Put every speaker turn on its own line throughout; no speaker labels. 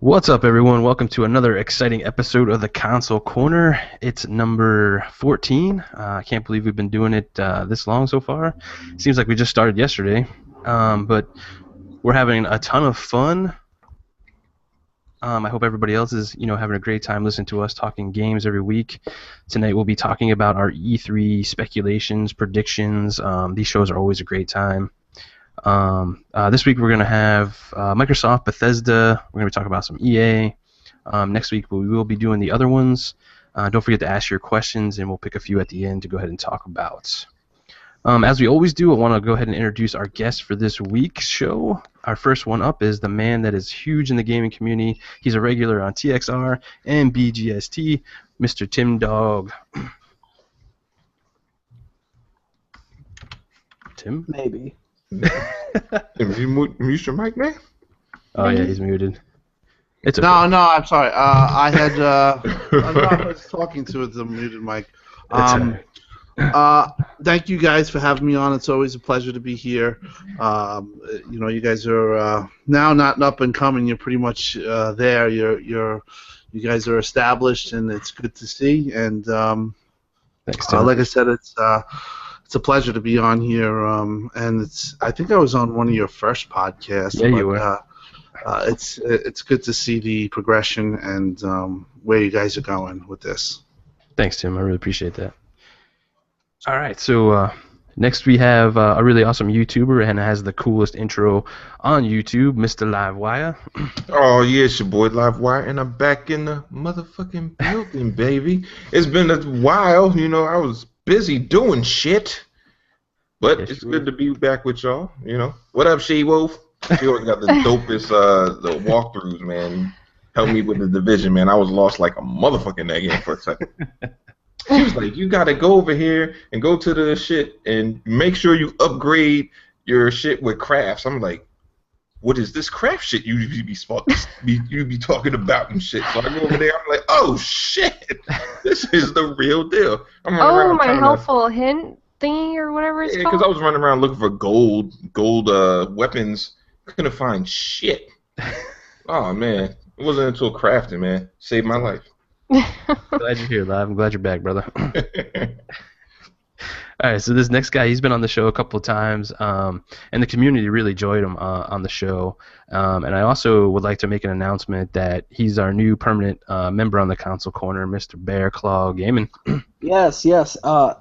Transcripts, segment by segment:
What's up, everyone? Welcome to another exciting episode of the Console Corner. It's number 14. I can't believe we've been doing it this long so far. Seems like we just started yesterday, but we're having a ton of fun. I hope everybody else is, having a great time listening to us talking games every week. Tonight we'll be talking about our E3 speculations, predictions. These shows are always a great time. This week we're going to have Microsoft, Bethesda. We're going to be talking about some EA. Next week we will be doing the other ones. Don't forget to ask your questions, and we'll pick a few at the end to go ahead and talk about. As we always do, I want to go ahead and introduce our guest for this week's show. Our first one up is the man that is huge in the gaming community. He's a regular on TXR and BGST, Mr. Tim Dog. Tim?
Maybe.
You mute your mic, man?
Oh, yeah, he's muted. It's okay.
No, I'm sorry. I had I was talking to the muted mic. Thank you guys for having me on. It's always a pleasure to be here. You guys are now not up and coming. You're pretty much there. You guys are established, and it's good to see. And
Thanks, Tim.
like I said, it's a pleasure to be on here. And I think I was on one of your first podcasts.
Yeah, you were.
It's good to see the progression and where you guys are going with this.
Thanks, Tim. I really appreciate that. All right, so next we have a really awesome YouTuber, and has the coolest intro on YouTube, Mr. Livewire.
Oh, yeah, it's your boy Livewire, and I'm back in the motherfucking building, baby. It's been a while. I was busy doing shit, but
Yes,
it's
you
good
were.
to be back with y'all. What up, SheWolf? She always got the dopest the walkthroughs, man. Help me with the division, man. I was lost like a motherfucker in that game for a second. She was like, you gotta go over here and go to the shit and make sure you upgrade your shit with crafts. I'm like, what is this craft shit you be talking about and shit? So I go over there, I'm like, oh shit, this is the real deal. I'm running around
my
trying
helpful hint thingy or whatever it's
Yeah,
called?
because I was running around looking for gold weapons. Couldn't find shit. Oh man, it wasn't until crafting, man, saved my life.
Glad you're here, Live. I'm glad you're back, brother. All right, so this next guy, he's been on the show a couple of times, and the community really enjoyed him on the show. And I also would like to make an announcement that he's our new permanent member on the Console Corner, Mr. Bear Claw Gaming.
Yes.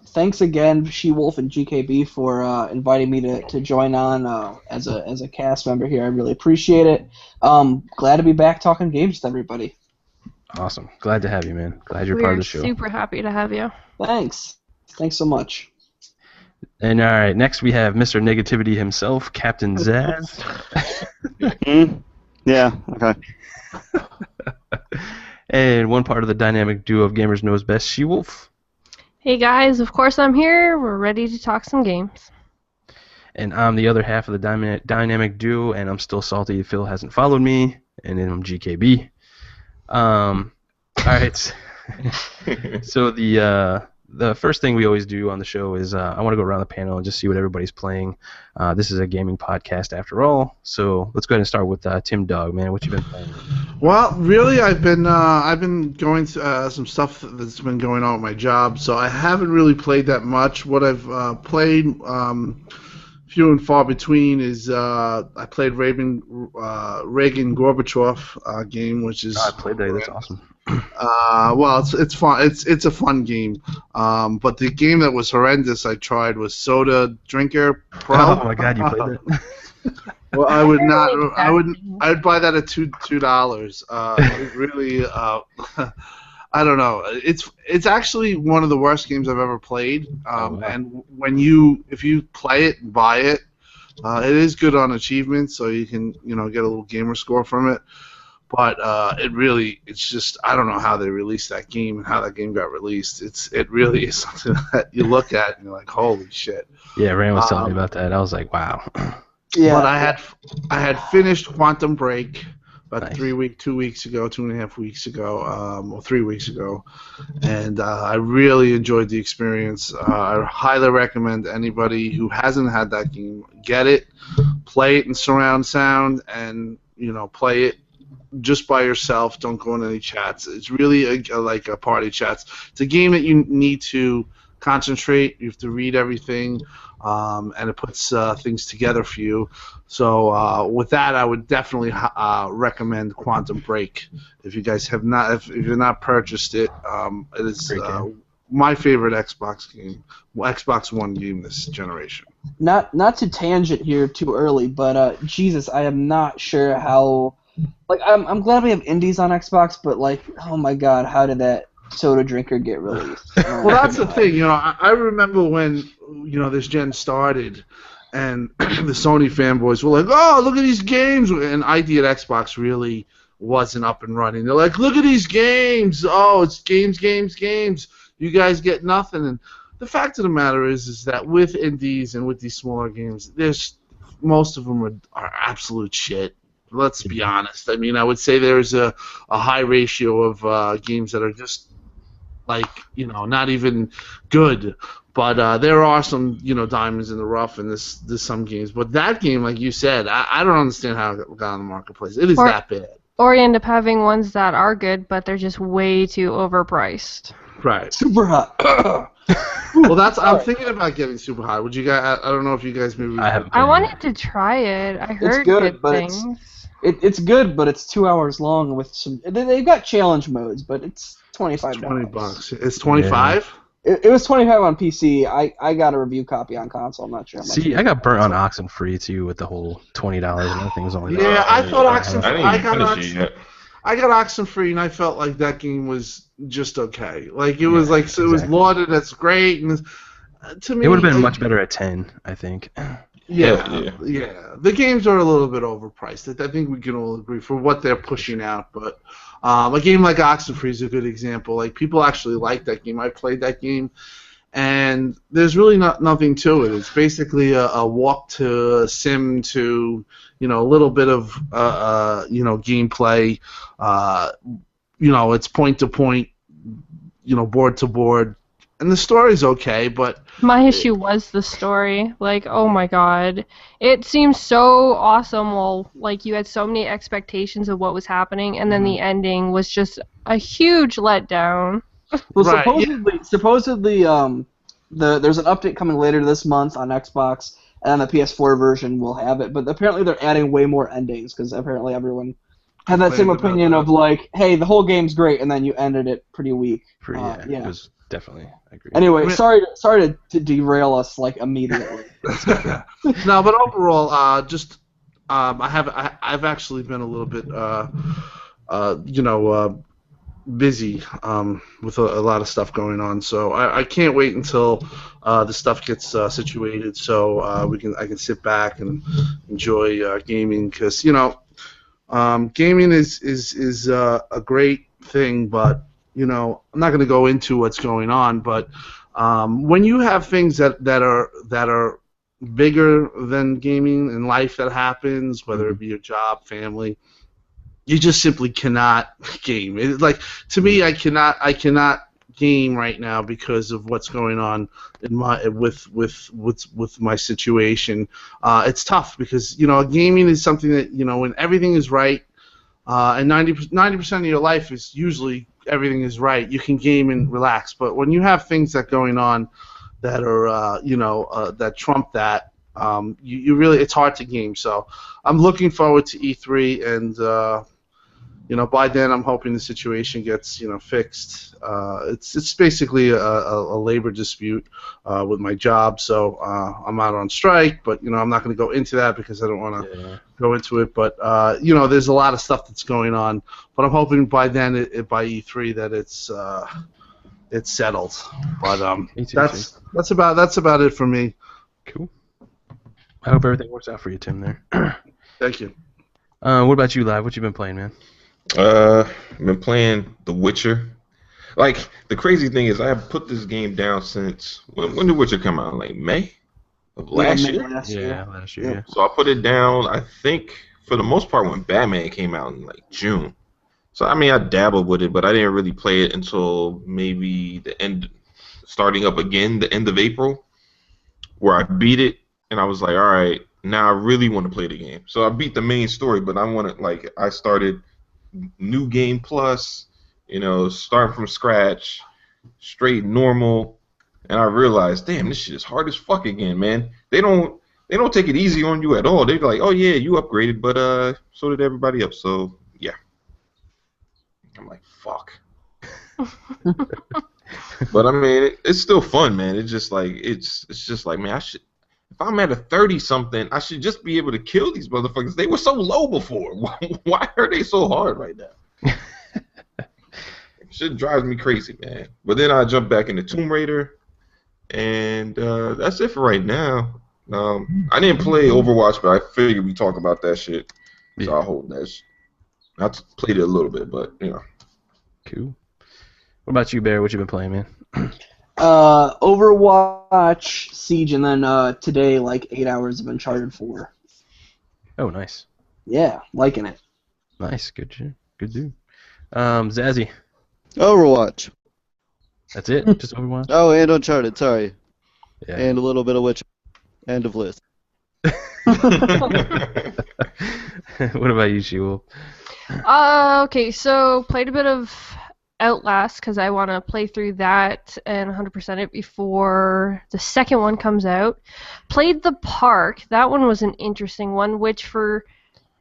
Thanks again, SheWolf and GKB, for inviting me to join on as a cast member here. I really appreciate it. Glad to be back talking games with everybody.
Awesome. Glad to have you, man. Glad you're part of the show.
We're super happy to have you.
Thanks so much.
And all right, next we have Mr. Negativity himself, Captain Zazz.
Yeah, okay.
And one part of the dynamic duo of Gamers Knows Best, SheWolf.
Hey guys, of course I'm here. We're ready to talk some games.
And I'm the other half of the dynamic duo, and I'm still salty Phil hasn't followed me, and then I'm GKB. All right. So the first thing we always do on the show is I want to go around the panel and just see what everybody's playing. This is a gaming podcast after all, so let's go ahead and start with Tim Dog, man. What you been playing?
Well, really, I've been going through some stuff that's been going on with my job, so I haven't really played that much. What I've played, few and far between, is I played Reagan Gorbachev game, which is.
I played that. That's awesome.
Well, it's fun. It's a fun game. But the game that was horrendous I tried was Soda Drinker Pro.
Oh my God, you played that?
Well, I would not. I would buy that at $2. It really. I don't know. It's actually one of the worst games I've ever played.
Wow.
And if you play it and buy it, it is good on achievements, so you can get a little gamer score from it. But it's just, I don't know how they released that game and how that game got released. It really is something that you look at and you're like, holy shit.
Yeah, Rand was telling me about that. I was like, wow.
Yeah.
But I had finished Quantum Break about
Nice.
2.5 weeks ago, or 3 weeks ago, and I really enjoyed the experience. I highly recommend anybody who hasn't had that game get it, play it in surround sound, and play it just by yourself. Don't go in any chats. It's really like a party chats. It's a game that you need to concentrate. You have to read everything, and it puts things together for you. So with that, I would definitely recommend Quantum Break. If you guys have not, if you've not purchased it, it is my favorite Xbox game, Xbox One game this generation.
Not to tangent here too early, but Jesus, I am not sure how. Like, I'm glad we have indies on Xbox, but like, oh my God, how did that soda drinker get released? Oh,
well, that's the thing. You know, I remember when this gen started, and the Sony fanboys were like, "Oh, look at these games," and ID at Xbox really wasn't up and running. They're like, "Look at these games! Oh, it's games. You guys get nothing." And the fact of the matter is that with indies and with these smaller games, most of them are absolute shit. Let's be honest. I mean, I would say there's a high ratio of games that are just like, not even good. But there are some, diamonds in the rough in this some games. But that game, like you said, I don't understand how it got on the marketplace. It is that bad.
Or you end up having ones that are good, but they're just way too overpriced.
Right.
Super hot.
Well, I'm thinking about getting Super Hot. Would you guys? I don't know if you guys maybe.
I wanted to try it. I heard
good
things.
It's good, but it's 2 hours long with some. They've got challenge modes, but it's $25.
$20. It's 25.
It was 25 on PC. I got a review copy on console. I'm not sure.
See, I got burnt on Oxenfree too with the whole $20 and everything was only.
Yeah, I thought Oxenfree.
I
got Oxenfree, and I felt like that game was just okay. Like it was it was lauded. That's great, and to me,
it would have been much better at 10, I think.
Yeah. The games are a little bit overpriced. I think we can all agree for what they're pushing out. But a game like Oxenfree is a good example. Like people actually like that game. I played that game, and there's really nothing to it. It's basically a walk to sim to a little bit of gameplay. It's point to point, board to board. And the story's okay, but...
My issue was the story. Like, oh my god. It seems so awesome. Well, like, you had so many expectations of what was happening, and then the ending was just a huge letdown.
Well, supposedly, there's an update coming later this month on Xbox, and the PS4 version will have it, but apparently they're adding way more endings, because apparently everyone had that same opinion of, like, hey, the whole game's great, and then you ended it pretty weak.
It was... Definitely, I agree.
Anyway, sorry to derail us like immediately.
No, but overall, I've actually been a little bit busy with a lot of stuff going on, so I can't wait until the stuff gets situated, so I can sit back and enjoy gaming, because gaming is a great thing, but I'm not going to go into what's going on, but when you have things that are bigger than gaming in life that happens, whether it be your job, family, you just simply cannot game. To me, I cannot game right now because of what's going on in with my situation. It's tough because gaming is something that when everything is right, and 90% of your life is usually everything is right, you can game and relax. But when you have things that going on that are that trump that, you really, it's hard to game. So I'm looking forward to E3, and by then I'm hoping the situation gets fixed. It's basically a labor dispute with my job, so I'm out on strike. But I'm not going to go into that because I don't want to go into it. But there's a lot of stuff that's going on. But I'm hoping by then, by E3, that it's settled. But that's about it for me.
Cool. I hope everything works out for you, Tim. There.
Thank you.
What about you, Live? What you been playing, man?
I've been playing The Witcher. Like, the crazy thing is I have put this game down since when did Witcher come out? Like May of last year?
Last year. Yeah.
So I put it down, I think, for the most part, when Batman came out in like June. So I mean, I dabbled with it, but I didn't really play it until maybe the end of April, where I beat it, and I was like, all right, now I really want to play the game. So I beat the main story, but I started new game plus, starting from scratch, straight normal, and I realized, damn, this shit is hard as fuck again, man. They don't take it easy on you at all. They're like, oh yeah, you upgraded, but so did everybody else. So yeah, I'm like, fuck. But I mean, it's still fun, man. It's just like man, if I'm at a 30 something, I should just be able to kill these motherfuckers. They were so low before. Why are they so hard right now? Shit drives me crazy, man. But then I jump back into Tomb Raider, and that's it for right now. I didn't play Overwatch, but I figured we talk about that shit, so I'll hold that shit. I played it a little bit, but
Cool. What about you, Bear? What you been playing, man?
Overwatch, Siege, and then today, like 8 hours of Uncharted 4.
Oh, nice.
Yeah, liking it.
Nice. Good shit. Good dude. Zazzy.
Overwatch.
That's it? Just Overwatch?
Oh, and Uncharted, sorry.
Yeah.
And a little bit of Witcher. End of list.
What about you, SheWolf?
Okay, so played a bit of Outlast because I want to play through that and 100% it before the second one comes out. Played The Park. That one was an interesting one, which for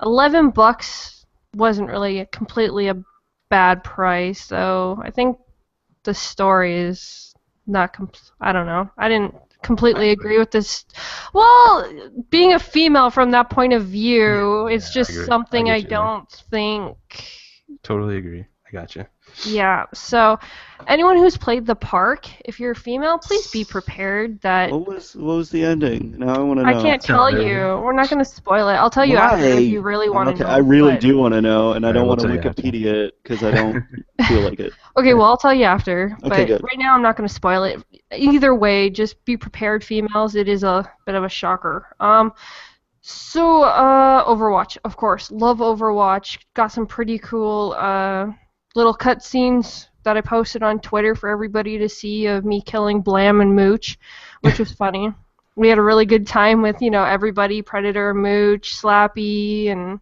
$11 wasn't really completely a bad price. So I think the story is not I don't know. I didn't completely agree with this. Well, being a female from that point of view, it's just something I don't think.
Totally agree. I gotcha.
Yeah, so anyone who's played The Park, if you're a female, please be prepared that...
What was the ending? Now I want to know.
I can't tell you. We're not going to spoil it. I'll tell you after if you really want to know.
I really do want to know, and I don't want to
we'll
Wikipedia it because I don't feel like it.
Okay, well, I'll tell you after.
Okay,
but
good.
Right now, I'm not going to spoil it. Either way, just be prepared, females. It is a bit of a shocker. So, Overwatch, of course. Love Overwatch. Got some pretty cool little cutscenes that I posted on Twitter for everybody to see of me killing Blam and Mooch, which was funny. We had a really good time with, everybody, Predator, Mooch, Slappy, and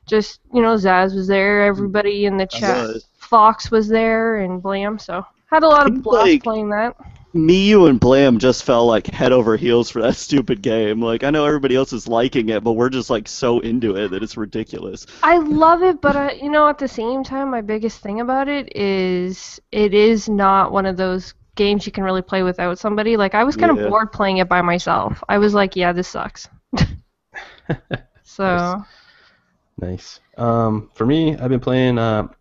just, Zazz was there, everybody in the chat. Fox was there, and Blam, so had a lot of blast playing that.
Me, you, and Blam just fell like head over heels for that stupid game. Like, I know everybody else is liking it, but we're just like so into it that it's ridiculous.
I love it, but at the same time, my biggest thing about it is not one of those games you can really play without somebody. Like, I was kind of bored playing it by myself. I was like, yeah, this sucks. So.
Nice. For me, I've been playing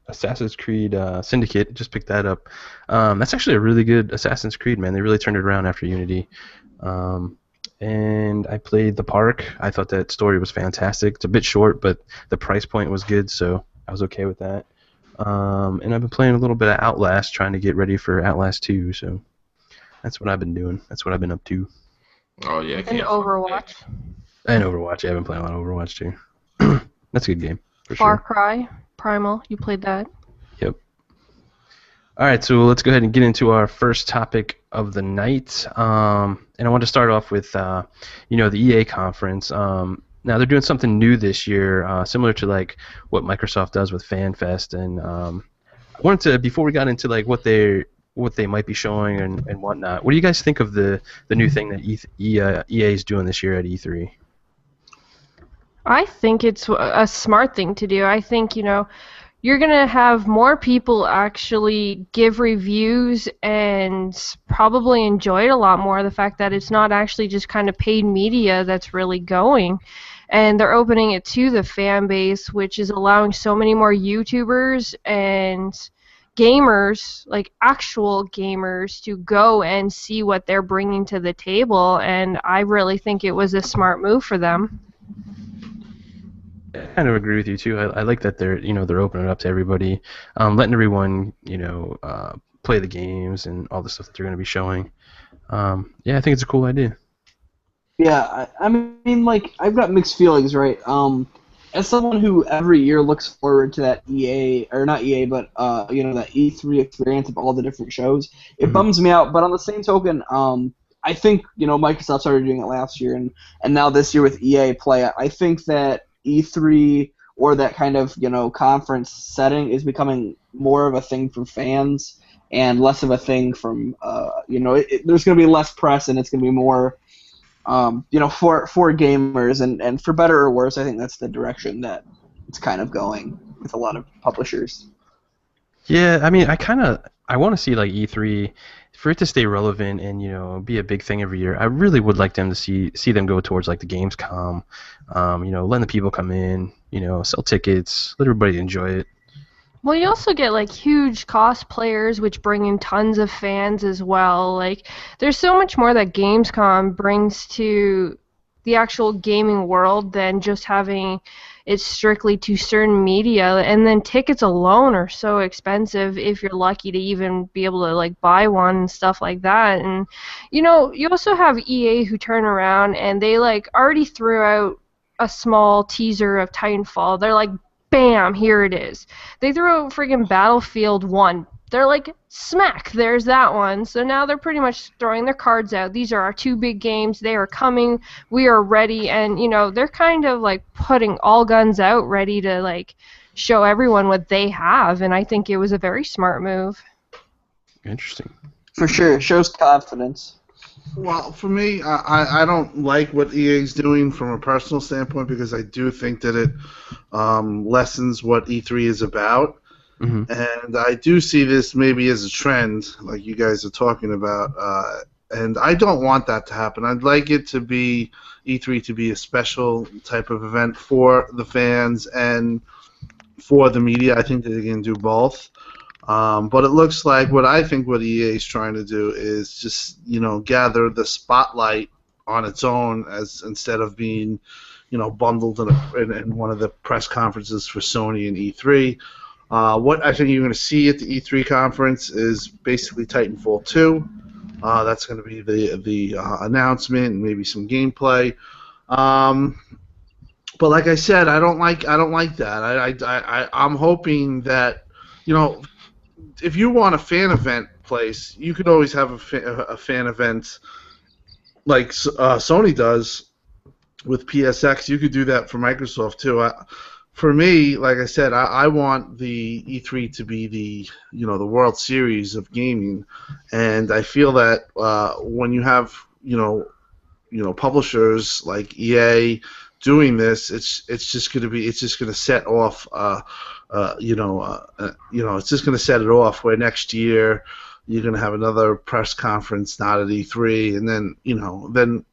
Assassin's Creed Syndicate. Just picked that up. That's actually a really good Assassin's Creed, man. They really turned it around after Unity. And I played The Park. I thought that story was fantastic. It's a bit short, but the price point was good, so I was okay with that. And I've been playing a little bit of Outlast, trying to get ready for Outlast 2, so that's what I've been doing. That's what I've been up to.
Oh, yeah.
And Overwatch.
And Overwatch. Yeah, I've been playing a lot of Overwatch, too. That's a good game, for
Far
sure.
Cry, Primal, you played that?
Yep. All right, so let's go ahead and get into our first topic of the night. And I want to start off with, the EA conference. Now they're doing something new this year, similar to like what Microsoft does with FanFest. And I wanted to, before we got into like what they might be showing and whatnot, what do you guys think of the new thing that EA is doing this year at E3?
I think it's a smart thing to do. I think, you're going to have more people actually give reviews and probably enjoy it a lot more, the fact that it's not actually just kind of paid media that's really going. And they're opening it to the fan base, which is allowing so many more YouTubers and gamers, like actual gamers, to go and see what they're bringing to the table. And I really think it was a smart move for them.
I kind of agree with you too. I like that they're opening it up to everybody, letting everyone play the games and all the stuff that they're going to be showing. I think it's a cool idea.
Yeah, I mean, like, I've got mixed feelings, right? As someone who every year looks forward to that EA, or not EA, but that E3 experience of all the different shows, it bums me out. But on the same token, I think Microsoft started doing it last year, and now this year with EA Play, I think that E3 or that kind of conference setting is becoming more of a thing for fans and less of a thing from there's going to be less press and it's going to be more for gamers and for better or worse. I think that's the direction that it's kind of going with a lot of publishers.
Yeah, I mean, I want to see like E3 for it to stay relevant and be a big thing every year. I really would like them to see them go towards like the Gamescom, letting the people come in, sell tickets, let everybody enjoy it.
Well, you also get like huge cosplayers, which bring in tons of fans as well. Like, there's so much more that Gamescom brings to the actual gaming world than just having it strictly to certain media. And then tickets alone are so expensive if you're lucky to even be able to like buy one and stuff like that. And you also have EA who turn around and they like already threw out a small teaser of Titanfall. They're like, bam, here it is. They threw out friggin' Battlefield 1. They're like, smack, there's that one. So now they're pretty much throwing their cards out. These are our two big games. They are coming. We are ready. And, they're kind of like putting all guns out, ready to like show everyone what they have. And I think it was a very smart move.
Interesting.
For sure. It shows confidence.
Well, for me, I don't like what EA's doing from a personal standpoint because I do think that it lessens what E3 is about. Mm-hmm. And I do see this maybe as a trend, like you guys are talking about, and I don't want that to happen. I'd like it to be E3 to be a special type of event for the fans and for the media. I think that they can do both. But it looks like what EA is trying to do is just gather the spotlight on its own as instead of being bundled in one of the press conferences for Sony and E3. What I think you're going to see at the E3 conference is basically Titanfall 2. That's going to be the announcement and maybe some gameplay. But like I said, I don't like that. I'm hoping that if you want a fan event place, you could always have a fan event like Sony does with PSX. You could do that for Microsoft too. For me, like I said, I want the E3 to be the World Series of gaming, and I feel that when you have publishers like EA doing this, it's just going to set off. It's just going to set it off where next year you're going to have another press conference not at E3, and then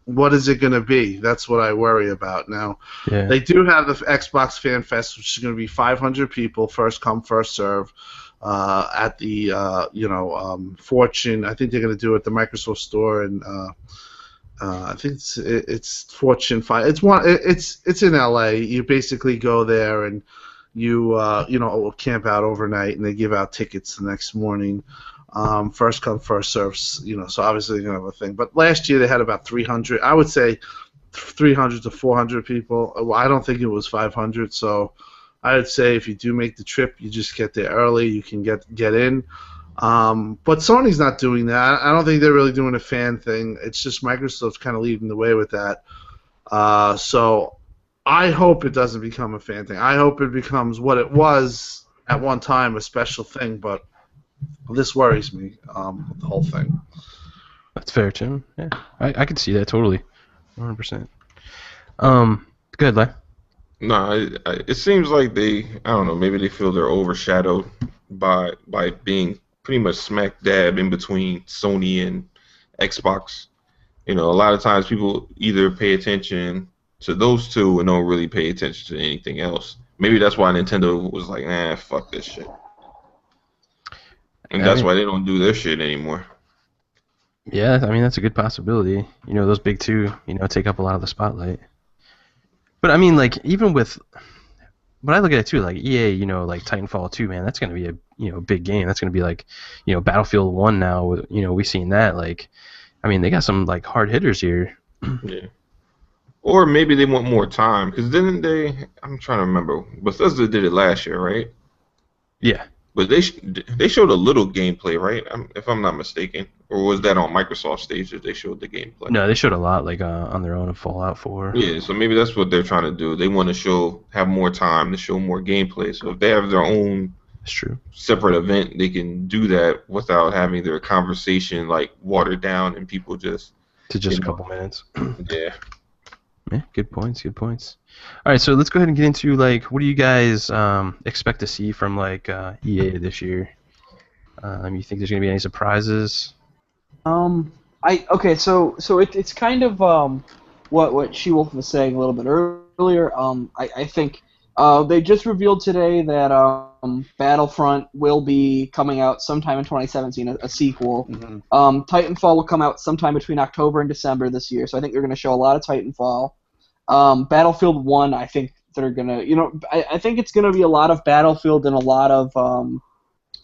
what is it going to be? That's what I worry about now. Yeah. They do have the Xbox Fan Fest, which is going to be 500 people, first come, first serve, at the Fortune. I think they're going to do it at the Microsoft Store, and I think it's Fortune 5. It's in LA. You basically go there and you camp out overnight, and they give out tickets the next morning. First come, first serve. So obviously they're gonna have a thing. But last year they had about 300. I would say 300 to 400 people. Well, I don't think it was 500. So I would say if you do make the trip, you just get there early. You can get in. But Sony's not doing that. I don't think they're really doing a fan thing. It's just Microsoft's kind of leading the way with that. So I hope it doesn't become a fan thing. I hope it becomes what it was at one time, a special thing. But this worries me, the whole thing.
That's fair, Tim. Yeah, I could see that totally, 100%. Go ahead, Lai.
No, it seems like I don't know, maybe they feel they're overshadowed by being pretty much smack dab in between Sony and Xbox. A lot of times people either pay attention to those two and don't really pay attention to anything else. Maybe that's why Nintendo was like, fuck this shit. And that's why they don't do their shit anymore.
Yeah, I mean, that's a good possibility. Those big two, take up a lot of the spotlight. But I mean, like, even with, when I look at it too, like EA, like Titanfall 2, man, that's going to be a big game. That's going to be like, Battlefield 1 now, we've seen that. Like, I mean, they got some, like, hard hitters here.
Yeah. Or maybe they want more time, because didn't they, I'm trying to remember, Bethesda did it last year, right?
Yeah.
But they showed a little gameplay, right? If I'm not mistaken. Or was that on Microsoft stage that they showed the gameplay?
No, they showed a lot like on their own in Fallout 4.
Yeah, so maybe that's what they're trying to do. They want to have more time to show more gameplay. So if they have their own
That's true.
separate event, they can do that without having their conversation like watered down and people just
To just
you
a
know.
couple minutes.
yeah.
Yeah, good points. Good points. All right, so let's go ahead and get into like what do you guys expect to see from like EA this year? You think there's gonna be any surprises?
It's kind of what SheWolf was saying a little bit earlier. I think they just revealed today that Battlefront will be coming out sometime in 2017, a sequel.
Mhm.
Titanfall will come out sometime between October and December this year, so I think they're going to show a lot of Titanfall. Battlefield 1, I think they're going to, I think it's going to be a lot of Battlefield and a lot of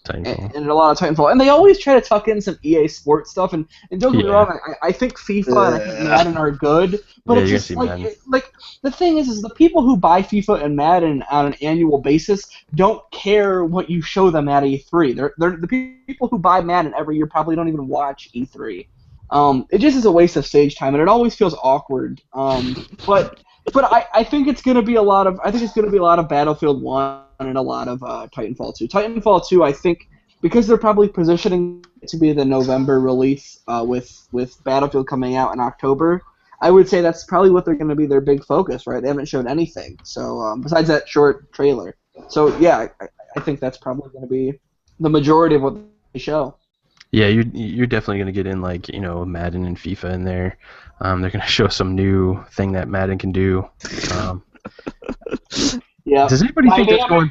Titanfall.
and a lot of Titanfall, and they always try to tuck in some EA Sports stuff. And don't get me wrong, I think FIFA and I think Madden are good, but
Yeah,
it's
you're
just
gonna see
like the thing is the people who buy FIFA and Madden on an annual basis don't care what you show them at E3. They're the people who buy Madden every year probably don't even watch E3. It just is a waste of stage time, and it always feels awkward. But I think it's gonna be a lot of Battlefield 1 and a lot of Titanfall 2. Titanfall 2, I think, because they're probably positioning it to be the November release with Battlefield coming out in October, I would say that's probably what they're going to be their big focus, right? They haven't shown anything, so besides that short trailer. So yeah, I think that's probably going to be the majority of what they show.
Yeah, you're definitely gonna get in like Madden and FIFA in there. They're gonna show some new thing that Madden can do.
Yeah.
Does anybody think that's going?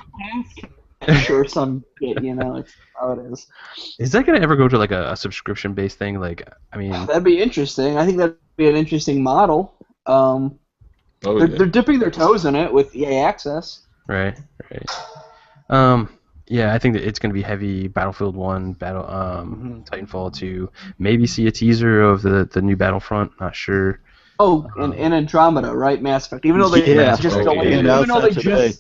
Sure, some shit, it's how it is.
Is that gonna ever go to like a subscription-based thing? Like, I mean,
That'd be interesting. I think that'd be an interesting model.
Oh,
They're dipping their toes in it with EA Access.
right. Yeah, I think that it's gonna be heavy Battlefield 1, Titanfall 2. Maybe see a teaser of the new Battlefront. Not sure.
Oh, and Andromeda, right? Mass Effect. Even though they
Yeah,
just
okay.
delayed it.
Announced
Even though
that
they
today.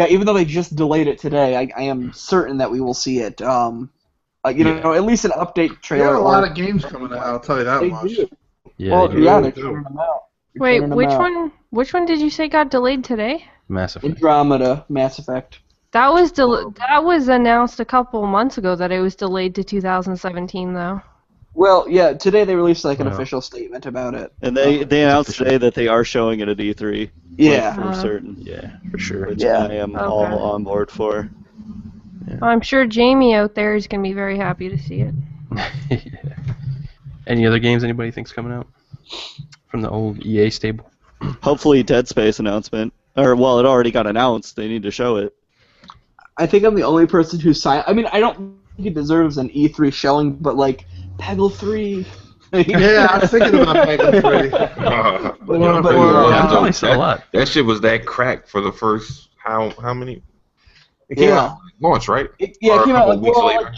even though they just delayed it today, I am certain that we will see it. At least an update
They
trailer.
have a lot of games coming out. I'll tell you that
They
much.
do.
Yeah,
Well,
they do.
yeah, they're
do.
turning them out. They're
Wait,
turning them
which
out.
one? Which one did you say got delayed today?
Mass Effect.
Andromeda, Mass Effect.
That was announced a couple months ago that it was delayed to 2017 though.
Well, yeah, today they released an
Wow.
official statement about it.
And they announced
official.
today that they are showing it at E3.
Yeah.
For certain.
Yeah, for sure.
Which
Yeah.
I am
Okay.
all on board for.
I'm sure Jamie out there is gonna be very happy to see it.
Yeah. Any other games anybody think's coming out from the old EA stable?
Hopefully Dead Space announcement. Or, well, it already got announced. They need to show it.
I think I'm the only person who signed. I mean, I don't think it deserves an E3 showing, but like Peggle 3.
Yeah, I was thinking about Peggle 3.
That's only still a lot.
That shit was that crack for the first how many? It came
Yeah.
out launch, right?
It
Or a
came out
couple weeks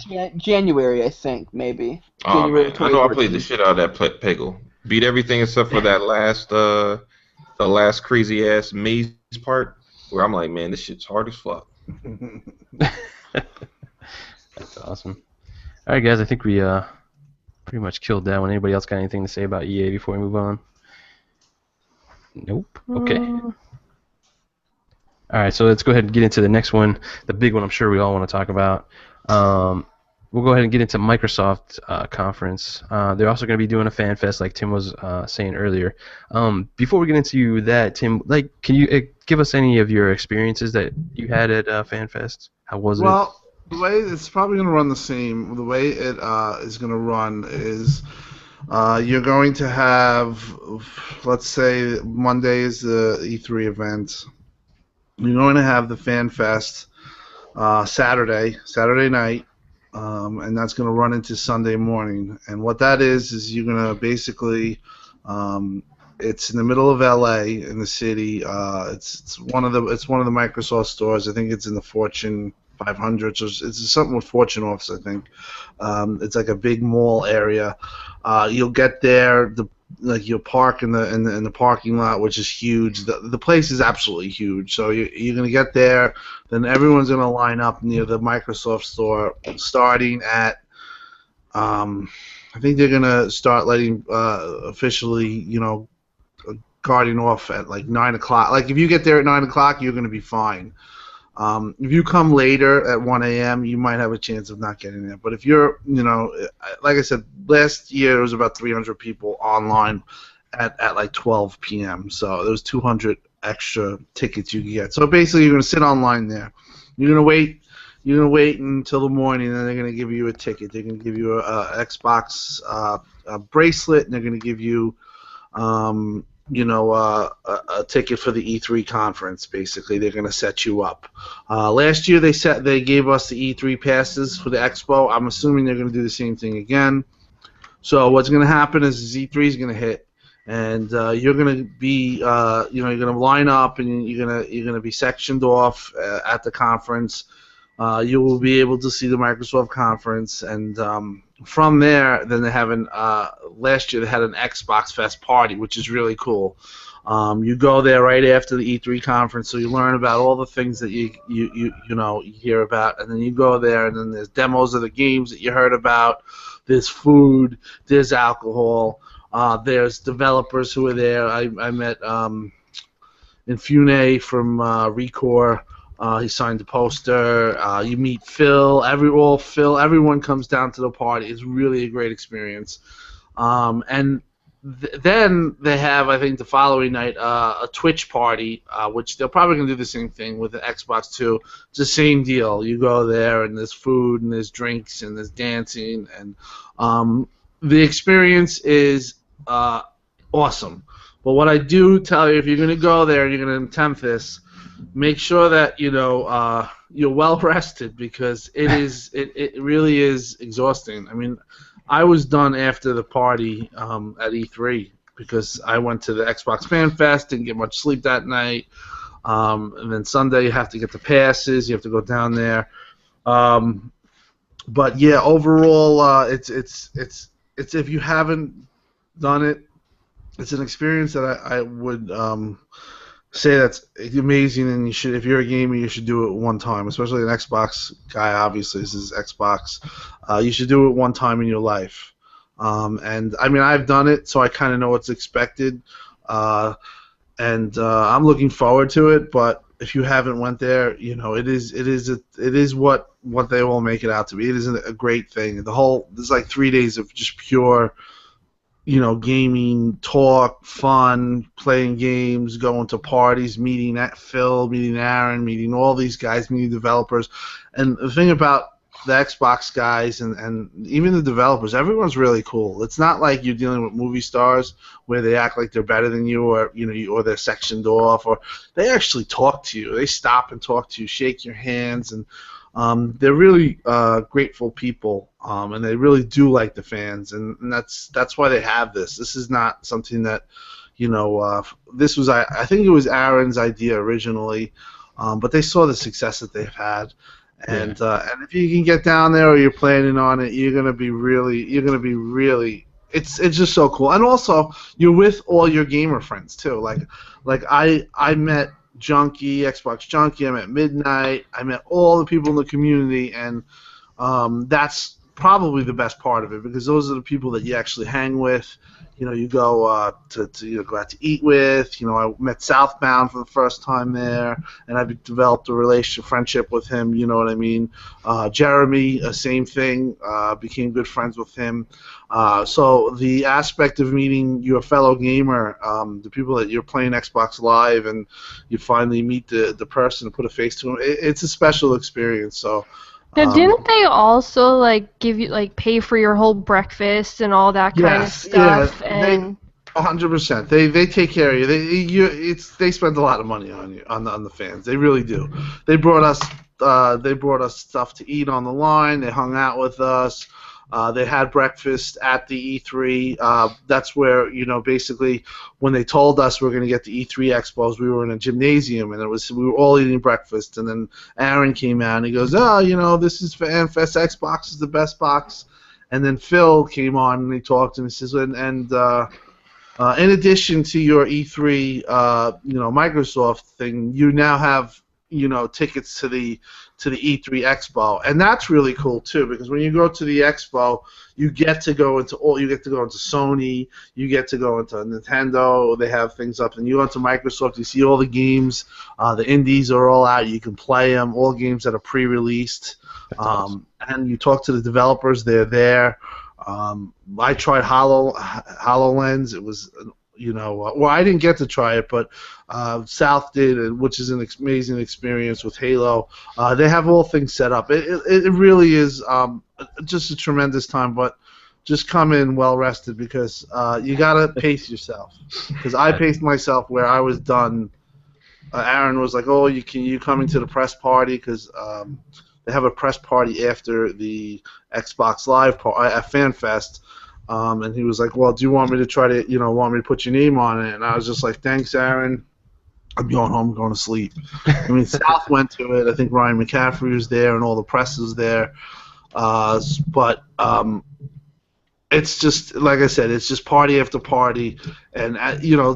like January, I think, maybe.
Oh,
January
man. I know I
2014.
played the shit out of that Peggle. Beat everything except for that last the last crazy ass maze part where I'm like, man, this shit's hard as fuck.
That's awesome. All right, guys. I think we pretty much killed that one. Anybody else got anything to say about EA before we move on? Nope. Okay. All right, so let's go ahead and get into the next one, the big one I'm sure we all want to talk about. We'll go ahead and get into Microsoft conference. They're also going to be doing a fan fest, like Tim was saying earlier. Before we get into that, Tim, like, can you give us any of your experiences that you had at fan fest? How was it?
Well, the way it's probably going to run the same. The way it is going to run is you're going to have, let's say, Monday is the E3 event. You're going to have the fan fest Saturday night. And that's going to run into Sunday morning. And what that is you're going to basically, it's in the middle of LA in the city. It's one of the Microsoft stores. I think it's in the Fortune 500. So it's something with Fortune office, I think. It's like a big mall area. You'll get there. You'll park in the parking lot, which is huge. The place is absolutely huge. So you're gonna get there, then everyone's gonna line up near the Microsoft store, starting at I I think they're gonna start letting officially, guarding off at like 9 o'clock. Like if you get there at 9 o'clock, you're gonna be fine. If you come later at 1 a.m., you might have a chance of not getting there. But if you're, like I said, last year there was about 300 people online at like 12 p.m. So there was 200 extra tickets you could get. So basically, you're gonna sit online there. You're gonna wait. You're gonna wait until the morning, and then they're gonna give you a ticket. They're gonna give you a Xbox a bracelet, and they're gonna give you, a ticket for the E3 conference. Basically, they're gonna set you up. Last year they gave us the E3 passes for the expo. I'm assuming they're gonna do the same thing again. So what's gonna happen is E3 is gonna hit, and you're gonna be, you're gonna line up, and you're gonna be sectioned off at the conference. You will be able to see the Microsoft conference, and from there, then they have last year they had an Xbox Fest party, which is really cool. You go there right after the E3 conference, so you learn about all the things that you hear about, and then you go there, and then there's demos of the games that you heard about. There's food, there's alcohol, there's developers who are there. I met Infune from Recore. He signed the poster. You meet Phil. Everyone comes down to the party. It's really a great experience. And then they have, I think, the following night a Twitch party, which they're probably going to do the same thing with the Xbox 2. It's the same deal. You go there, and there's food, and there's drinks, and there's dancing, and the experience is awesome. But what I do tell you, if you're going to go there and you're going to attempt this, make sure that you're well rested, because it really is exhausting. I mean, I was done after the party at E3 because I went to the Xbox Fan Fest, didn't get much sleep that night, and then Sunday you have to get the passes, you have to go down there. But yeah, overall, it's if you haven't done it, it's an experience that I would say that's amazing, and you should, if you're a gamer, you should do it one time. Especially an Xbox guy, obviously this is Xbox. You should do it one time in your life. And I mean, I've done it, so I kind of know what's expected, and I'm looking forward to it. But if you haven't went there, it is what they will make it out to be. It is a great thing. There's like 3 days of just pure, gaming, talk, fun, playing games, going to parties, meeting Phil, meeting Aaron, meeting all these guys, meeting developers. And the thing about the Xbox guys and even the developers, everyone's really cool. It's not like you're dealing with movie stars where they act like they're better than you, or or they're sectioned off, or they actually talk to you. They stop and talk to you, shake your hands, and they're really grateful people, and they really do like the fans, and that's why they have this. This is not something that, this was, I think it was Aaron's idea originally, but they saw the success that they've had, and if you can get down there or you're planning on it, you're gonna be really, it's just so cool, and also you're with all your gamer friends too. Like I met Junkie, Xbox Junkie, I met Midnight, I met all the people in the community, and that's probably the best part of it, because those are the people that you actually hang with. You go to go out to eat with. I met Southbound for the first time there, and I've developed a friendship with him. You know what I mean? Jeremy, same thing. Became good friends with him. So the aspect of meeting your fellow gamer, the people that you're playing Xbox Live, and you finally meet the person and put a face to him, it's a special experience. So.
Now, didn't they also give you pay for your whole breakfast and all that kind of stuff?
Yeah, and 100%. They take care of you. They spend a lot of money on you, on the fans. They really do. They brought us stuff to eat on the line. They hung out with us. They had breakfast at the E3. That's where, basically when they told us we were going to get the E3 expos, we were in a gymnasium, and we were all eating breakfast. And then Aaron came out and he goes, this is FanFest. Xbox is the best box. And then Phil came on and he talked, and he says, and in addition to your E3, Microsoft thing, you now have tickets to the E3 Expo, and that's really cool too, because when you go to the Expo, you get to go into Sony, you get to go into Nintendo. They have things up, and you go into Microsoft. You see all the games. The indies are all out. You can play them. All games that are pre-released,
Awesome.
and you talk to the developers. They're there. I tried HoloLens. It was, well, I didn't get to try it, but South did, which is an amazing experience with Halo. They have all things set up. It really is just a tremendous time, but just come in well rested, because you gotta pace yourself. Because I paced myself where I was done. Aaron was like, "Oh, you coming to the press party?" Because they have a press party after the Xbox Live at FanFest. And he was like, "Well, do you want me to want me to put your name on it?" And I was just like, "Thanks, Aaron. I'm going home, going to sleep." I mean, South went to it. I think Ryan McCaffrey was there, and all the press was there. But it's just, like I said, it's just party after party. And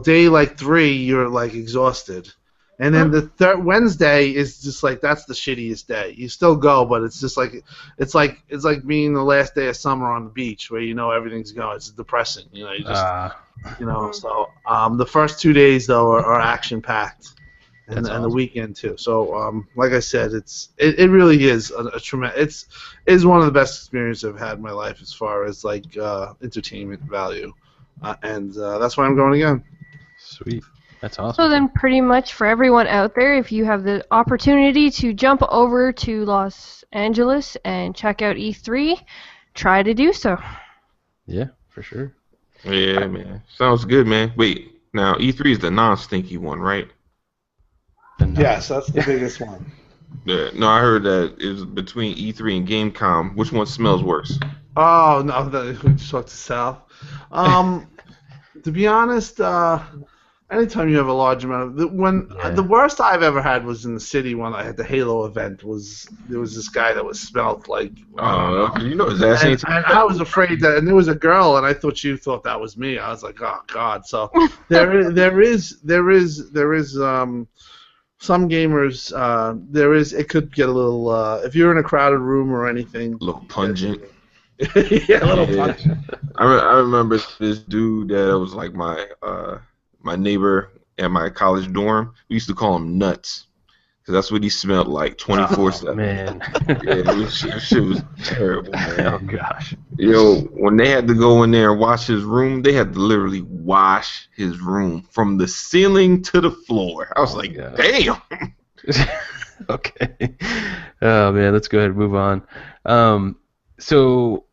day like 3, you're like exhausted. And then the third Wednesday is just like, that's the shittiest day. You still go, but it's just like it's like being the last day of summer on the beach where everything's going. It's depressing. You just So the first 2 days though are action packed, and the weekend too. So like I said, it really is a tremendous. It's one of the best experiences I've had in my life as far as like entertainment value, and that's why I'm going again.
Sweet. That's awesome.
So then pretty much for everyone out there, if you have the opportunity to jump over to Los Angeles and check out E3, try to do so.
Yeah, for sure.
Yeah, man. Sounds good, man. Wait, now E3 is the non-stinky one, right?
Yes, that's the biggest one.
Yeah. No, I heard that it was between E3 and Gamescom. Which one smells worse?
Oh, no, we just talked to South. To be honest, anytime you have a large amount of the worst I've ever had was in the city when I had the Halo event. There was this guy that was smelled like
his ass ain't.
And I was afraid that, and there was a girl, and I thought you thought that was me. I was like, oh God. So there is some gamers it could get a little if you're in a crowded room or anything.
A little pungent.
Yeah, a little pungent.
I remember this dude that was like my neighbor at my college dorm. We used to call him Nuts, because that's what he smelled like 24/7.
Oh, man.
Yeah, shit was terrible, man.
Oh, gosh.
When they had to go in there and wash his room, they had to literally wash his room from the ceiling to the floor. I was like, damn.
Okay. Oh, man, let's go ahead and move on. So,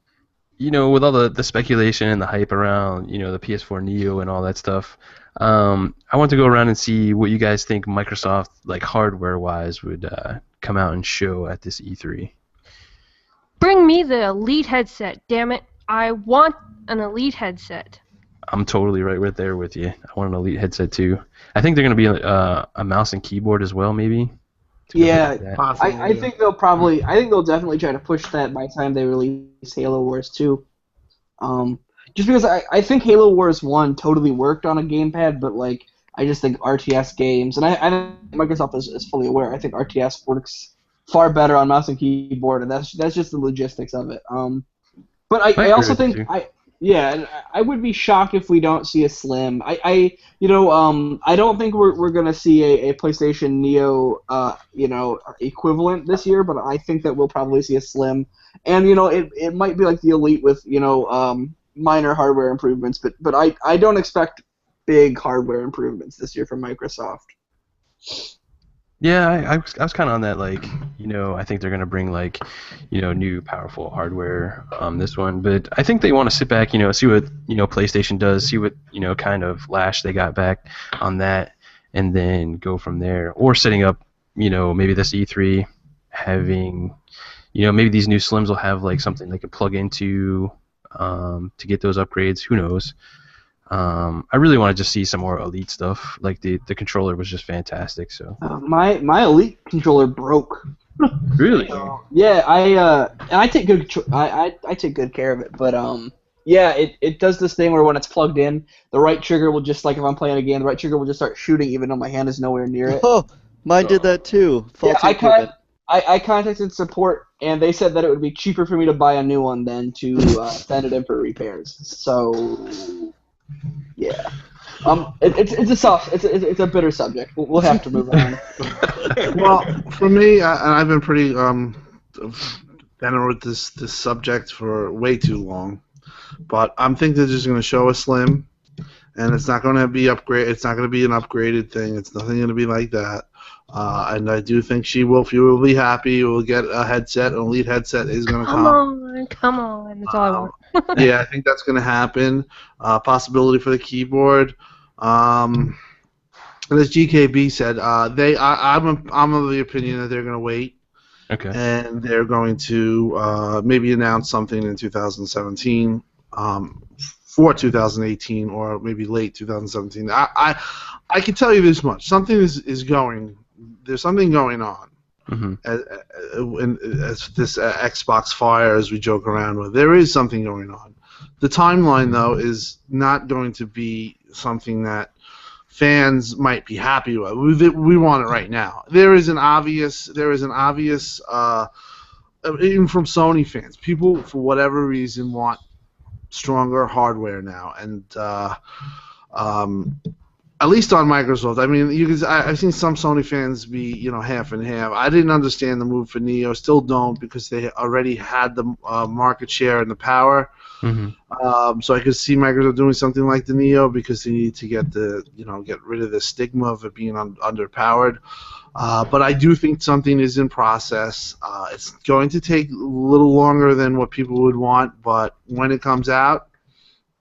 with all the speculation and the hype around, the PS4 Neo and all that stuff, I want to go around and see what you guys think Microsoft, like hardware-wise, would come out and show at this E3.
Bring me the Elite headset, damn it. I want an Elite headset.
I'm totally right there with you. I want an Elite headset too. I think they're going to be a mouse and keyboard as well, maybe.
Yeah, I think they'll definitely try to push that by the time they release Halo Wars 2. Just because I think Halo Wars 1 totally worked on a gamepad, but like I just think RTS games, and I think Microsoft is fully aware. I think RTS works far better on mouse and keyboard, and that's just the logistics of it. But I also think I would be shocked if we don't see a Slim. I don't think we're gonna see a PlayStation Neo equivalent this year, but I think that we'll probably see a Slim, and it might be like the Elite with minor hardware improvements, but I don't expect big hardware improvements this year from Microsoft.
Yeah, I was kind of on that, like, I think they're going to bring, like, new powerful hardware this one, but I think they want to sit back, see what, PlayStation does, see what, kind of lash they got back on that, and then go from there, or setting up, maybe this E3 having, maybe these new Slims will have, like, something they can plug into to get those upgrades, who knows. I really want to just see some more Elite stuff. Like the controller was just fantastic. So
my Elite controller broke.
Really?
Yeah, I take good I take good care of it. But yeah, it does this thing where when it's plugged in, the right trigger will just, like if I'm playing a game, the right trigger will just start shooting even though my hand is nowhere near it.
Oh, Mine did that too. Faulty equipment.
I contacted support, and they said that it would be cheaper for me to buy a new one than to send it in for repairs. So, yeah. It's a bitter subject. We'll have to move on.
Well, for me, and I've been pretty been with this subject for way too long, but I'm thinking they're just going to show a Slim, and it's not going to be upgrade. It's not going to be an upgraded thing. It's nothing going to be like that. And I do think SheWolf, you will be happy. You will get a headset. An Elite headset is going to come.
Come on. That's all I want.
Yeah, I think that's going to happen. Possibility for the keyboard. And as GKB said, I'm of the opinion that they're going to wait.
Okay.
And they're going to maybe announce something in 2017 for 2018 or maybe late 2017. I can tell you this much: something is going. There's something going on.
Mm-hmm.
As this Xbox Fire, as we joke around with, there is something going on. The timeline, though, is not going to be something that fans might be happy with. We want it right now. There is an obvious, even from Sony fans, people for whatever reason want stronger hardware now, and at least on Microsoft. I mean, I've seen some Sony fans be, half and half. I didn't understand the move for Neo, still don't, because they already had the market share and the power.
Mm-hmm.
So I could see Microsoft doing something like the Neo because they need to get rid of the stigma of it being underpowered. But I do think something is in process. It's going to take a little longer than what people would want, but when it comes out,